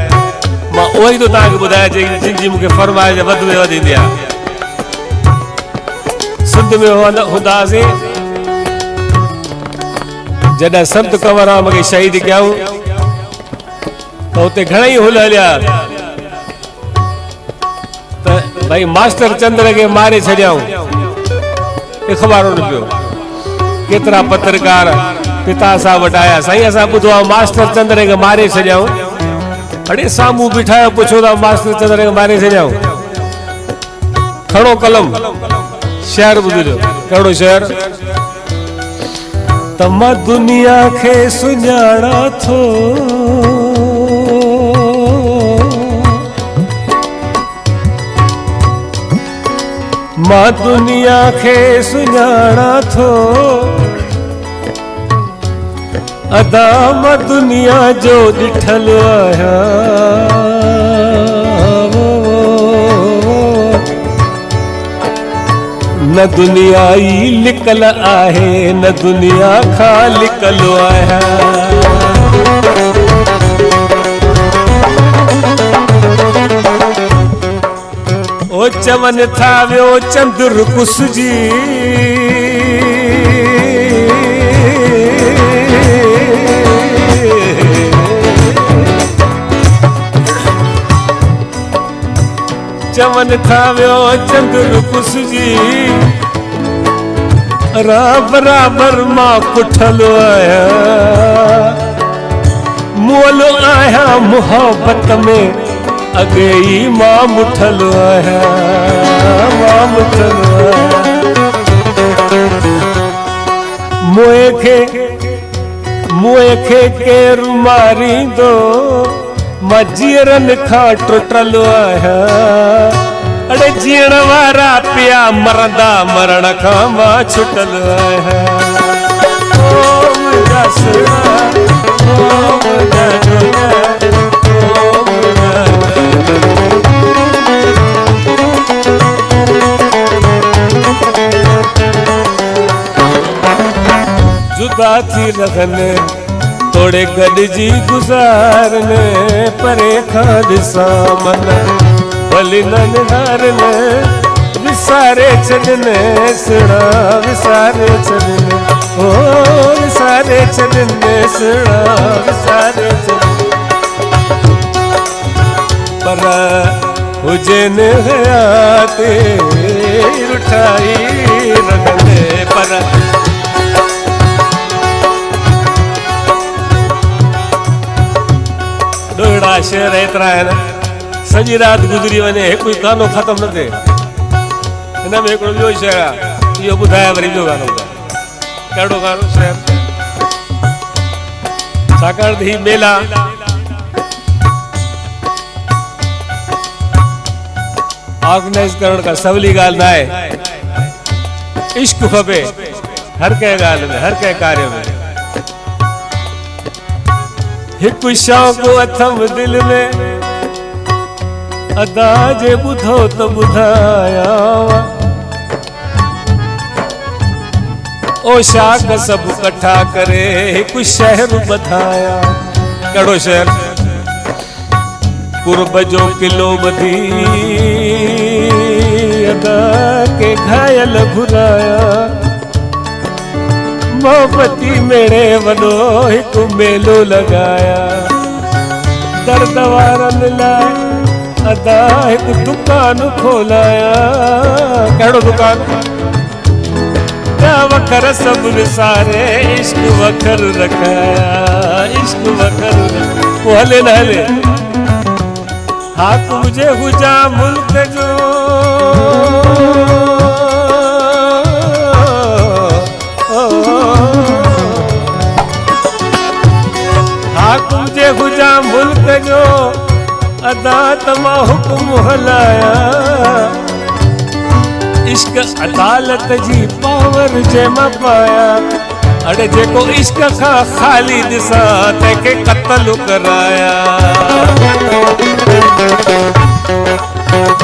मां उहो ई थो तव्हांखे ॿुधायां जिन जी मूंखे फरमाइश वधि में वधि ईंदी आहे. सिंध में हूंदासीं जॾहिं संत कंवरराम खे शहीद कयूं त हुते घणेई हुल हलिया त भाई मास्टर चंद्र के मारे छड़ियाऊं अखबारों ने पियो केतरा पत्रकार पिता साहब वटाया साईं असा बुधवा मास्टर चंद्र के मारे छड़ियाऊं अड़े सामू बिठाया पूछो था मास्टर चंद्र के मारे छड़ियाऊं खड़ो कलम शहर बुझो कड़ो शहर तमा दुनिया खे सुञाणा थो मां दुनिया खे सुञाणा थो अदा मां दुनिया जो ॾिठल आहियां न दुनिया ई लिकल आहे न दुनिया खां लिकल आहियां ओ चवन था वियो चंद्र कुसजी चवन था वियो चंद्र कुसजी बराबर मां पुठल आहियां मोल आहियां मोहब्बत में अगे ई मां मुठल आहियां मां मुठल मुए खे केरु मारींदो मां जीअरनि खां टुटल आहियां अड़े जीअण वारा पिया मरंदा मरण खां मां छुटल आहियां ओ मुंहिंजा सुणा ओ मुंहिंजा दुनिया जुदा थी रहने थोड़े गॾिजी गुज़ारने परे खां ॾिसां मन भली न निहारने विसारे छॾने सुणा विसारे छॾने ओ विसारे छॾने सुणा विसारे छॾने पर हुजनि हयाते रुठाई रखने पर ॾोड़ा शेर एतिरा आहिनि सॼी राति गुज़री वञे हिकु गानो ख़तम न थिए हिन में हिकिड़ो ॿियो शेर आहे इहो ॿुधाए वरी ॿियो गानो कहिड़ो गानो शेर छाकाणि त हीउ मेला ऑर्गेनाइज करण का सवली ॻाल्हि न आहे इश्क खपे हर कंहिं ॻाल्हि में हर कंहिं कार्य में हिकु शौक़ु अथम दिल में अदा जे ॿुधो त ॿुधायां ओ शाख सभु कठा करे हिकु शहर ॿधाया कहिड़ो शहर पूर्व जो किलो ॿधी अदा के घायल घुराया मोहब्बती मेरे वॾो हिकु मेलो लॻाया दर्द वारनि लाइ अदा हिकु दुकान खोलाया कहिड़ो दुकान ॿिया वखर सभु विसारे इश्क वखर रखाया इश्क वखर पोइ हले न हले हा तुंहिंजे हुजा मुल्क जो तुझे हुजा मुल्क जो अदा तमा हुक्म हलाया इश्क अदालत जी पावर जे मां पाया अड़े जेको इश्क खां ख़ाली ॾिसां तंहिंखे क़त्ल कराया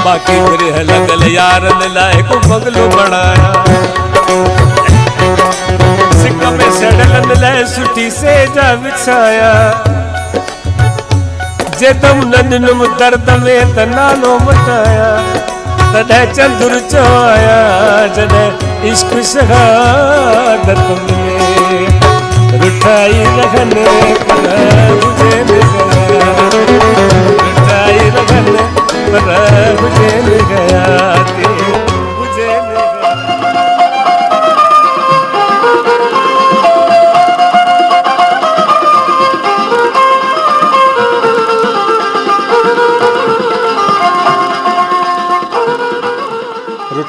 बाक़ी फिर लॻल यारनि लाइ हिकु बंगलो बणाया सिक में सड़लनि लाइ सुठी सेजा विछाया जे तुम न ॾिनुम दर्द में त नालो मटाया तॾहिं चंद्र चवाया जॾहिं इश्क शहादत में रुठाई रहने पर मुझे गया रुठाई रहने पर मुझे गया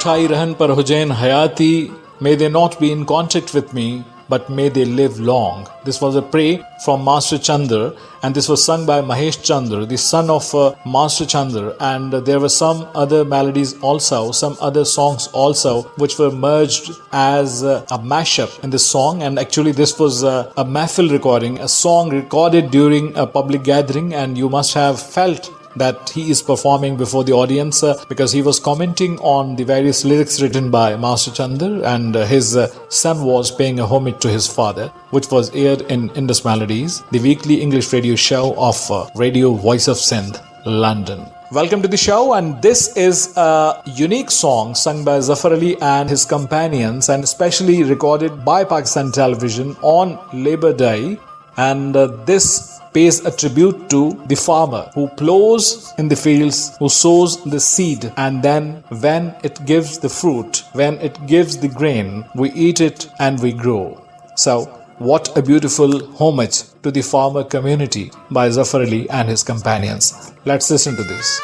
Thai Rahan par Hujain Hayati, may they not be in contact with me, but may they live long. This was a prayer from Master Chandra, and this was sung by Mahesh Chandra, the son of Master Chandra. And there were some other melodies also, some other songs also, which were merged as a mashup in this song. And actually, this was a mahfil recording, a song recorded during a public gathering, and you must have felt that he is performing before the audience because he was commenting on the various lyrics written by Master Chandra, and his son was paying a homage to his father, which was aired in Indus Melodies, the weekly English radio show of Radio Voice of Sindh, London. Welcome to the show, and this is a unique song sung by Zafar Ali and his companions, and especially recorded by Pakistan Television on Labour Day. And this pays a tribute to the farmer who plows in the fields, who sows the seed, and then when it gives the fruit, when it gives the grain, we eat it and we grow. So, what a beautiful homage to the farmer community by Zafar Ali and his companions. Let's listen to this.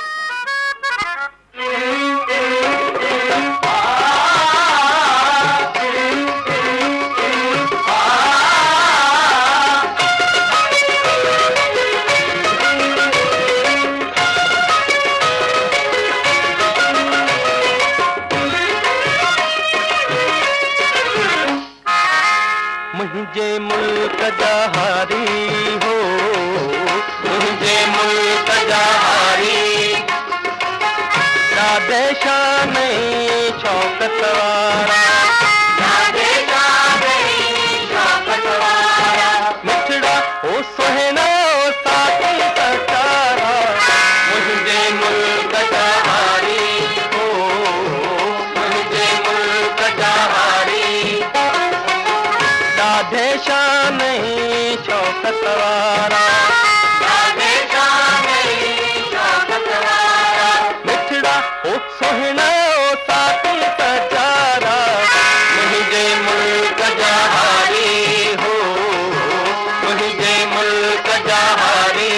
मुझे मुल्क जहारी हो, मुझे मुल्क जहारी, दादे शान शौकत वारा, दादे शान शौकत वारा, मिठड़ा ओ सोहना ओ साथी सचारा, मुझे मुल्क जहारी हो, मुझे मुल्क जहारी, दादे शान शौकत वारा, दादे शान शौकत वारा, मिठड़ा ओ सोहना ओ साथी सचारा, मुझे मुल्क जहारी हो, मुझे मुल्क जहारी।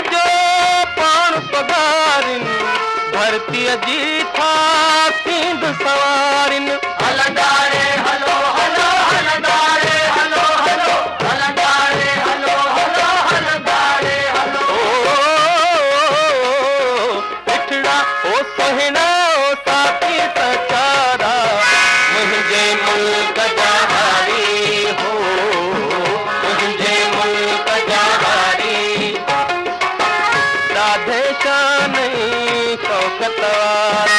जो पाण पगारिन धरती जी था सिंध सवारिन, हलंदारे हलो हलो हलंदारे हलो हलो हलंदारे हलो हलो हलंदारे हलो, पिठड़ा ओ सोहना ओ साथी सचारा, मुझे मुल्क जहारी हो, मुझे मुल्क जहारी, दादे शान शौकत वारा,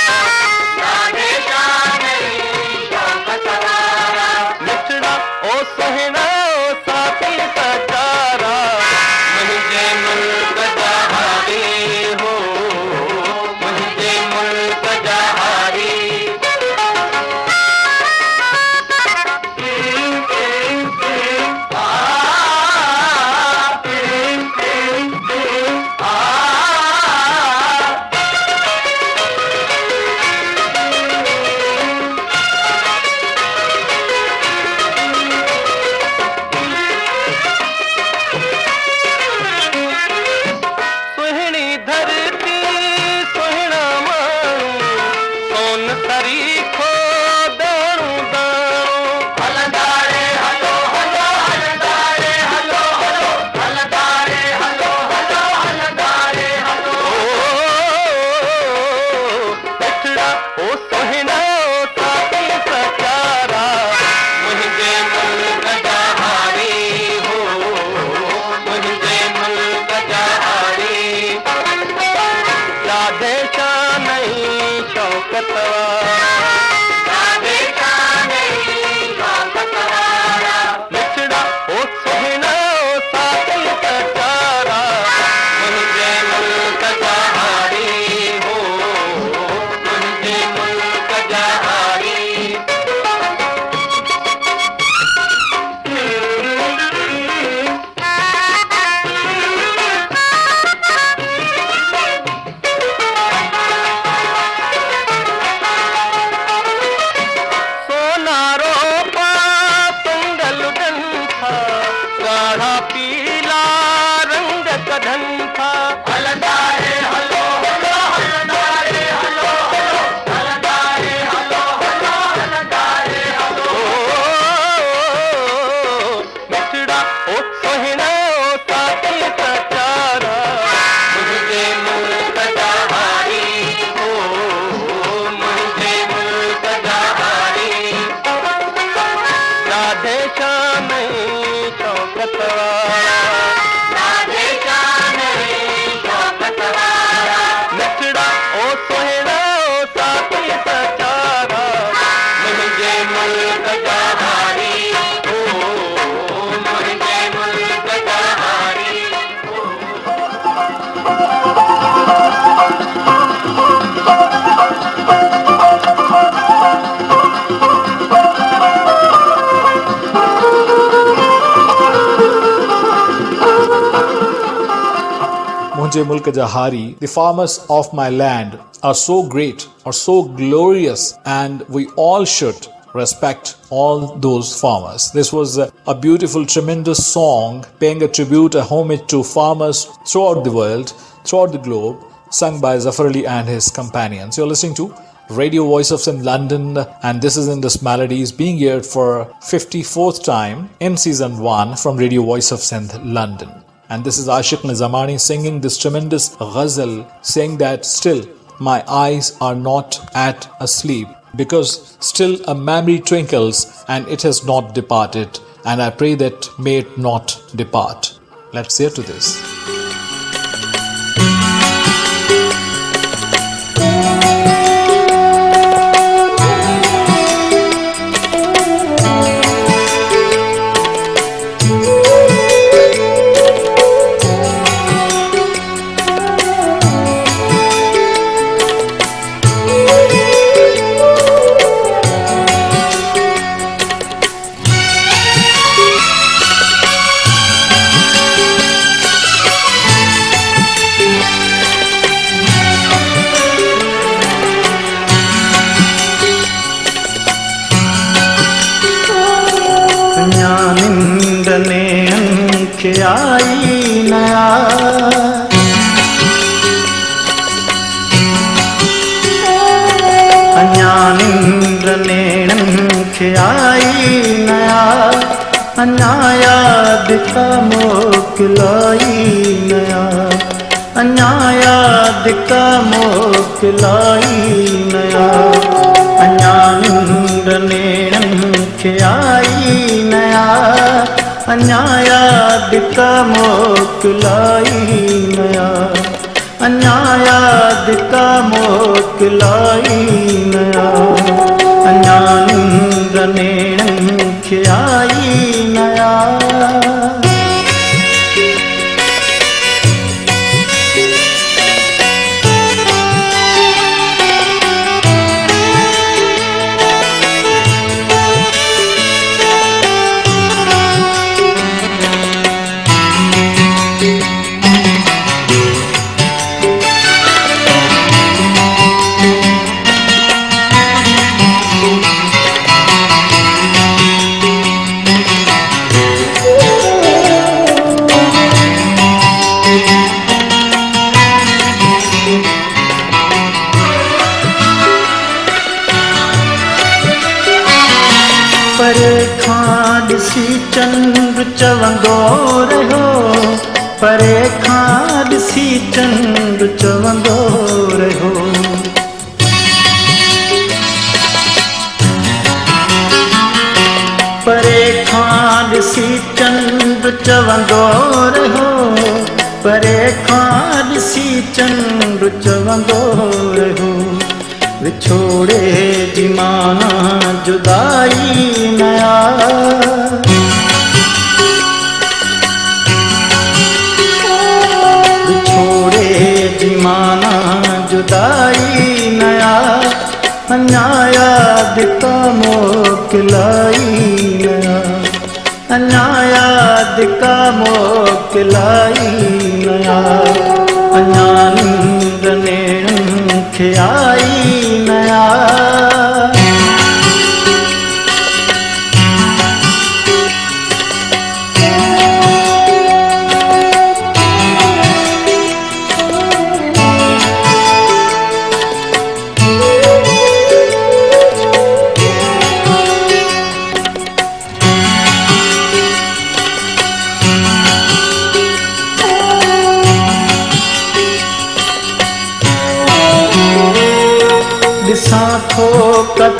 दादे शान शौकत वारा, मिठड़ा ओ सोहना ओ साथी सचारा, मुझे मुल्क जहारी हो, मुझे मुल्क जहारी। सुहिणी धरती सुहिणा माण्हू, सोन तरीखो दाणू दाणू, हलंदारे हलो हलो हलंदारे हलो हलो हलंदारे हलो हलो हलंदारे हलो, पिठड़ा ओ सोहना ओ साथी सचारा, मुझे मुल्क जहारी हो, मुझे मुल्क जहारी, दादे शान शौकत वारा, दादे शान शौकत वारा, मिठड़ा ओ सोहना ओ साथी सचारा, मुझे मुल्क जहारी हो, मुझे मुल्क जहारी। मुझे मुल्क Jahari, the farmers of my land are so great or so glorious, and we all should respect all those farmers. This was a beautiful, tremendous song paying a tribute, a homage to farmers throughout the world, throughout the globe, sung by Zafar Ali and his companions. You're listening to Radio Voice of Sindh London, and this is Indus Melodies being aired for 54th time in season 1 from Radio Voice of Sindh London. And this is Ashiq Nizamani singing this tremendous ghazal, saying that still my eyes are not at asleep, because still a memory twinkles and it has not departed, and I pray that may it not depart. Let's hear to this.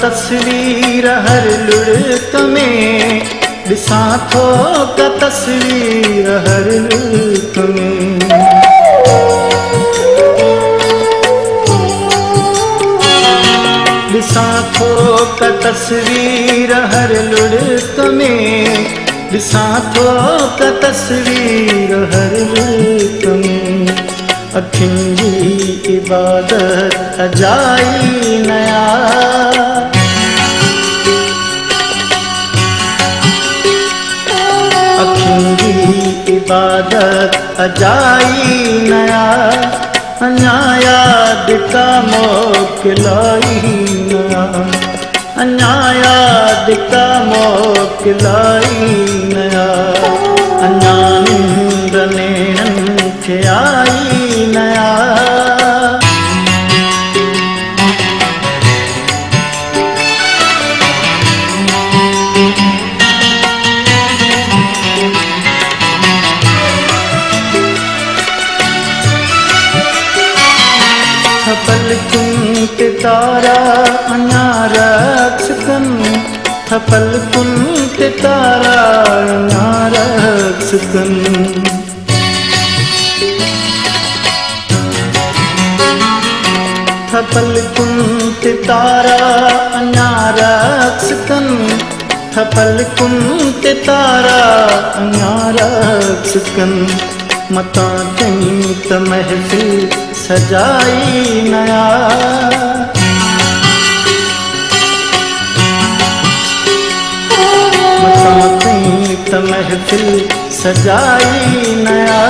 तस्वीर हर लुढ़क में, दिसां थो का तस्वीर हर लुढ़क में। दिसां थो का तस्वीर हर लुढ़क में, दिसां थो का तस्वीर हर लुढ़क में। अखियुनि जी इबादत अजाई नया, अखियुनि जी इबादत अजाई नया अञा याद का मोकिलाई नया अञा याद का मोकिलाई नया अञा निंद नेणन खे आई नया पलकुन के तारा अञा रक्षकन पलकुन के तारा अञा रक्षकन पलकुन के तारा अञा रक्षकन पलकुन के तारा अञा रक्षकन मता कहीं त महफिल सजाई नया मता कहीं त महफिल सजाई नया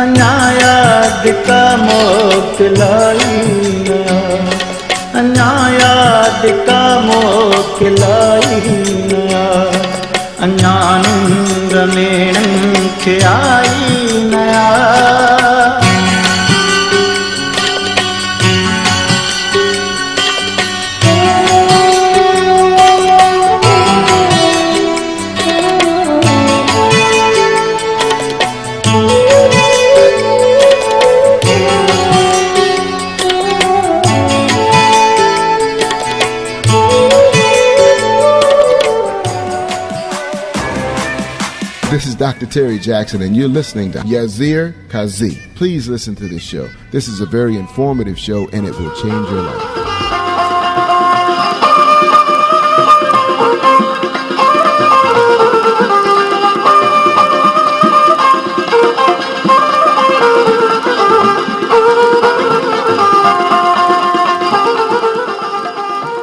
अञा याद का मोकिलाई नया अञा याद का मोकिलाई नया अञा निंद नेणन खे आई नया This is Dr. Terry Jackson, and you're listening to Yazir Kazi. Please listen to this show. This is a very informative show, and it will change your life.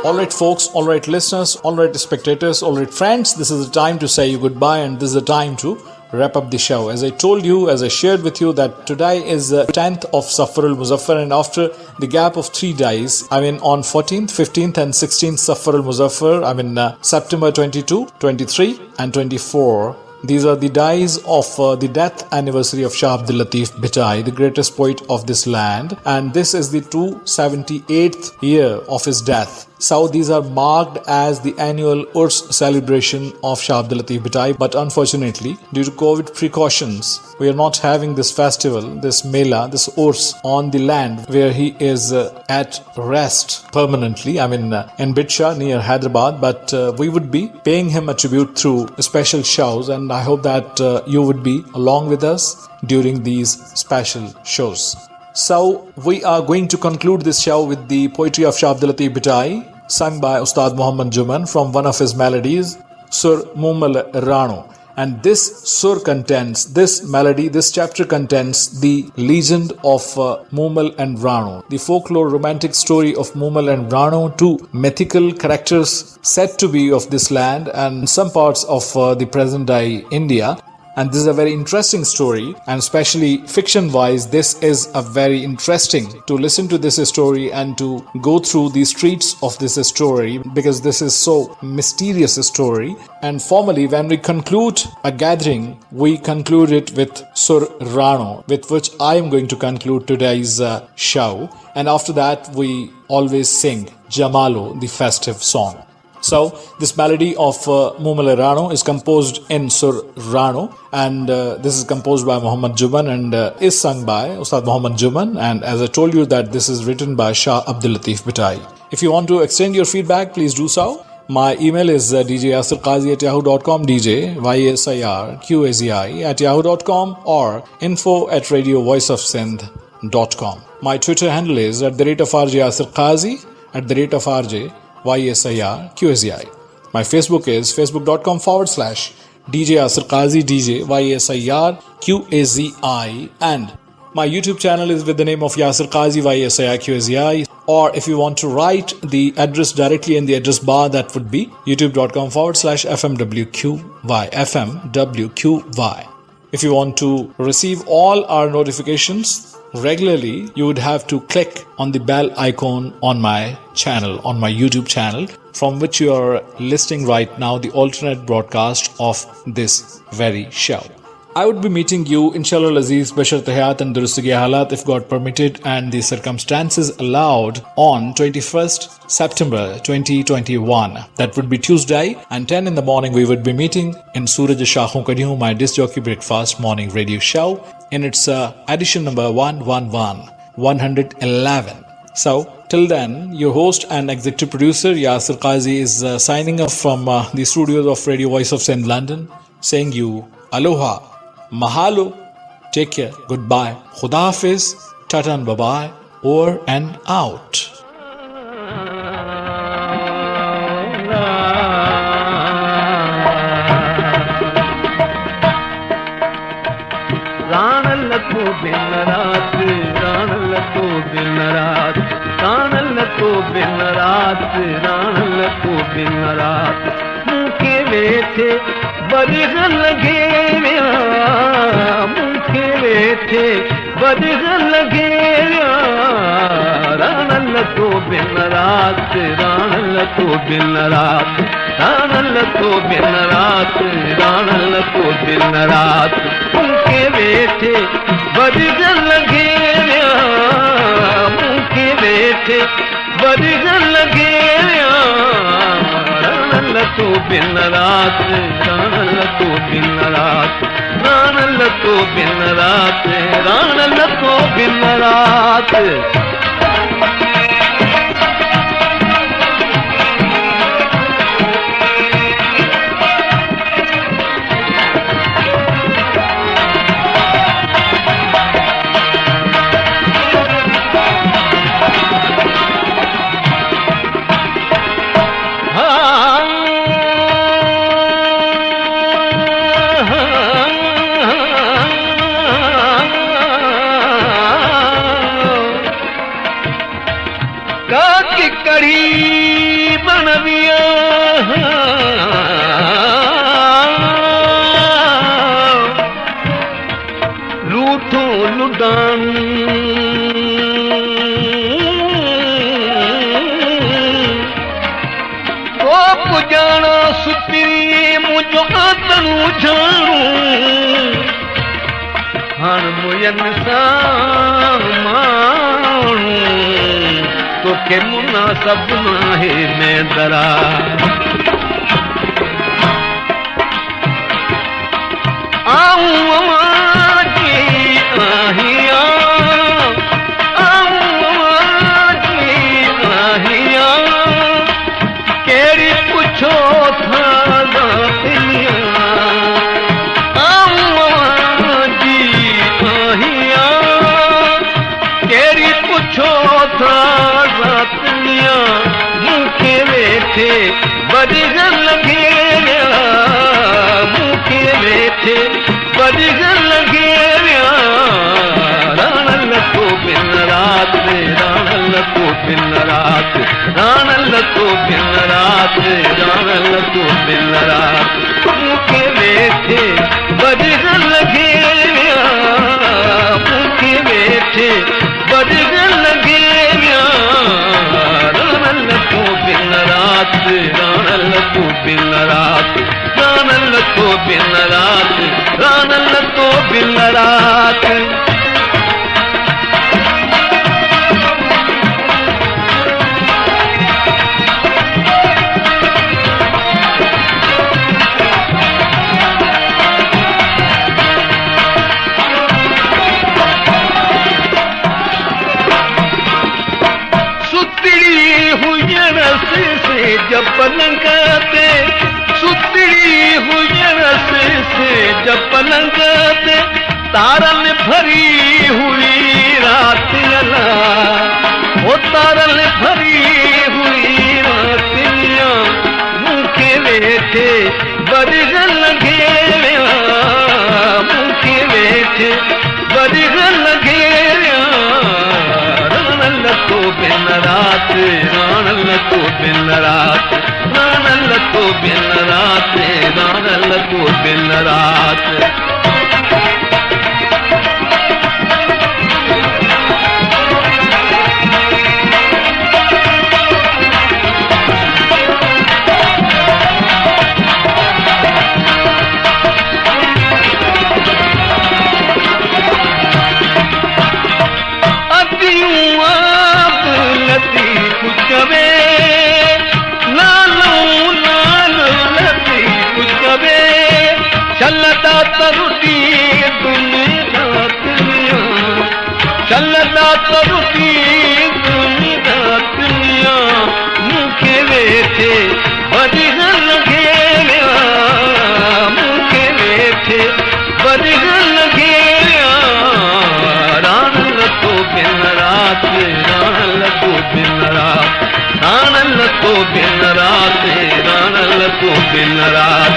All right, folks, all right, listeners, all right, spectators, all right, friends, this is the time to say you goodbye, and this is the time to wrap up the show. As I told you, as I shared with you, that today is the 10th of Safar al-Muzaffar, and after the gap of 3 days, on 14th, 15th and 16th Safar al-Muzaffar, September 22, 23 and 24, these are the days of the death anniversary of Shah Abdul Latif Bhitai, the greatest poet of this land, and this is the 278th year of his death. So these are marked as the annual Urs celebration of Shah Abdul Latif Bhitai, but unfortunately, due to COVID precautions, we are not having this festival, this Mela, this Urs on the land where he is at rest permanently, in Bitsha near Hyderabad, but we would be paying him a tribute through special shows, and I hope that you would be along with us during these special shows. So we are going to conclude this show with the poetry of Shah Abdul Latif Bhitai, sung by Ustad Muhammad Juman from one of his melodies, Sur Mumal Rano. And this sur contains, this melody, this chapter contains the legend of Mumal and Rano, the folklore romantic story of Mumal and Rano, two mythical characters said to be of this land and some parts of the present day India. And this is a very interesting story, and especially fiction wise, this is a very interesting to listen to this story and to go through the streets of this story, because this is so mysterious story. And formally, when we conclude a gathering, we conclude it with Sur Rano, with which I am going to conclude today's show. And after that, we always sing Jamalo, the festive song. So, this melody of Mumal Rano is composed in Sur Rano, and this is composed by Muhammad Juman and is sung by Ustad Muhammad Juman, and as I told you that this is written by Shah Abdul Latif Bhitai. If you want to extend your feedback, please do so. My email is djyasirqazi@yahoo.com, djyasirqazi@yahoo.com, or info@radiovoiceofsindh.com. My Twitter handle is @RJ Yasir Qazi, @RJ YSIRQSI. My Facebook is facebook.com/DJ Yasir Qazi, DJ YSIRQAZI, and my YouTube channel is with the name of Yasir Qazi YSIRQAZI. Or if you want to write the address directly in the address bar, that would be youtube.com/FMWQY. If you want to receive all our notifications regularly, you would have to click on the bell icon on my channel, on my YouTube channel, from which you are listening right now the alternate broadcast of this very show. I would be meeting you, inshallah Aziz, bashart hayat and durustagi halat, if God permitted and the circumstances allowed, on 21st September 2021. That would be Tuesday, and 10 in the morning we would be meeting in Suraj Shakhon Kadiyun, my disc jockey breakfast morning radio show, in its edition number 111. So, till then, your host and executive producer Yasir Qazi is signing off from the studios of Radio Voice of St. London, saying you aloha. Mahalo, take care, goodbye, Khuda Hafiz, tata and bye-bye, over and out. రానల్లతో బిన్నరాత్ రానల్లతో బిన్నరాత్ రానల్లతో బిన్నరాత్ రానల్లతో బిన్నరాత్ मुखे वेठे बदगल लगे मुखे वेठे बदगल लगे रानल तो बिन रात रानल तो बिन रात रानल तो बिन रात रानल तो बिन रात मुखे वेठे बदगल लगे मुखे वेठे बदगल लगे रानल तो बिन रात रानल तो बिन रात रानल तो बिन रात रानल तो बिन रात तो के मुनासब नाहे में दरा केड़ी पुछो था मुखे वेठे बदगल लगे मुखे वेठे बदगल लगे रानल तो बिन रात रानल तो बिन रात रानल तो बिन रात रानल तो बिन रात मुखे वेठे बदगल लगे मुखे वेठे बदगल लगे रानल तो बिन रात रानल तो बिन रात रानल तो बिन रात रानल तो बिन रात जब पलंग पे सुतड़ी हुई रस से जब पलंग पे तारल भरी हुई रात अला वो तारल भरी हुई रातियाँ मुखे वेठे बदगल लगे मुखे वेठे बदगल लगे रानल तो बिन रात रानल तो बिन रात रानल तो बिन रात रानल तो बिन रात राण लॻो दिन रात, राण लॻो दिन रात, राण लॻो दिन रात।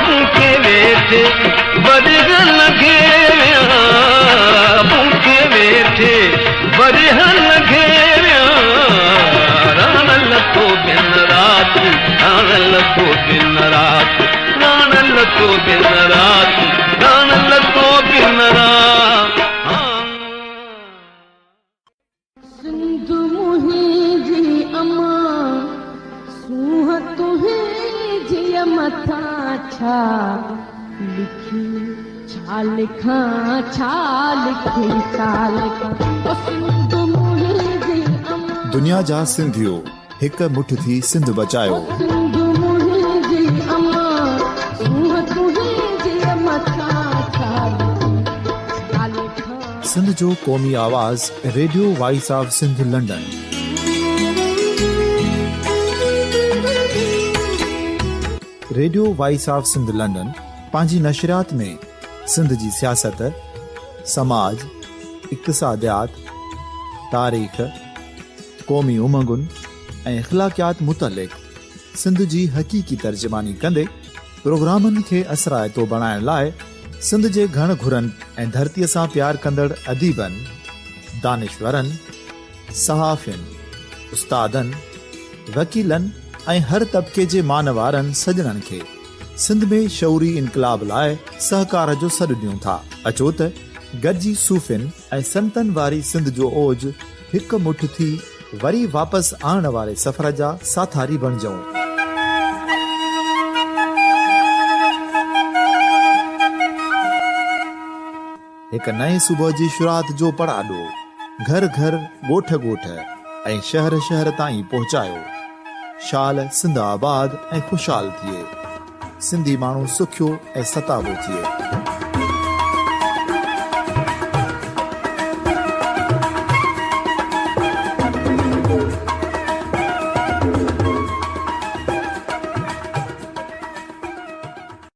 मूंखे वेठे वरिह लॻे विया, मूंखे वेठे वरिह लॻे विया, राण लॻो दिन रात, राण लॻो दिन रात, राण लॻो दिन रात, राण लॻो दिन रात। सिंध मुंहिंजी अमा सूंह तुंहिंजी मथां छा लिखी, छा लिखां छा लिखी, छा लिखां। ओ सिंध मुंहिंजी अमा, दुनिया जा सिंधियो हिक मुठ थी सिंध बचायो। सिंध मुंहिंजी अमा सूंह तुंहिंजी मथां छा लिखी, छा लिखां। सिंध जो क़ौमी आवाज़ radio voice of Sindh London. Radio voice of Sindh London पंहिंजी नशरियात में सिंध जी सियासत, समाज, इक़्तिसादियात, तारीख़, क़ौमी उमंगुनि ऐं अख़लाक़ियात मुतलिक़ सिंध जी हक़ीक़ी तर्जुमानी कंदे प्रोग्रामनि खे असराइतो बणाइण लाइ सिंध जे घण घुरनि ऐं धरतीअ सां प्यार कंदड़ अदीबनि, दानिश्वरनि, सहाफ़ियुनि, उस्तादनि, वकीलनि ऐं हर तबिके जे मानवारनि सजणनि खे सिंध में शऊरी इनकलाब लाइ सहकार जो सॾु ॾियूं था। अचो त गॾिजी सूफ़ियुनि ऐं संतनि वारी सिंध जो ओज हिक मुठ थी वरी वापसि आणण वारे सफ़र जा साथारी बणिजऊं। हिक नए सुबुह जी शुरूआत जो पड़ाॾो घर घर, ॻोठ ॻोठ ऐं शहर शहर ताईं पहुचायो। शाल सिंध आबाद ऐं ख़ुशहाल थिए, सिंधी माण्हू सुखियो ऐं सताबो थिए।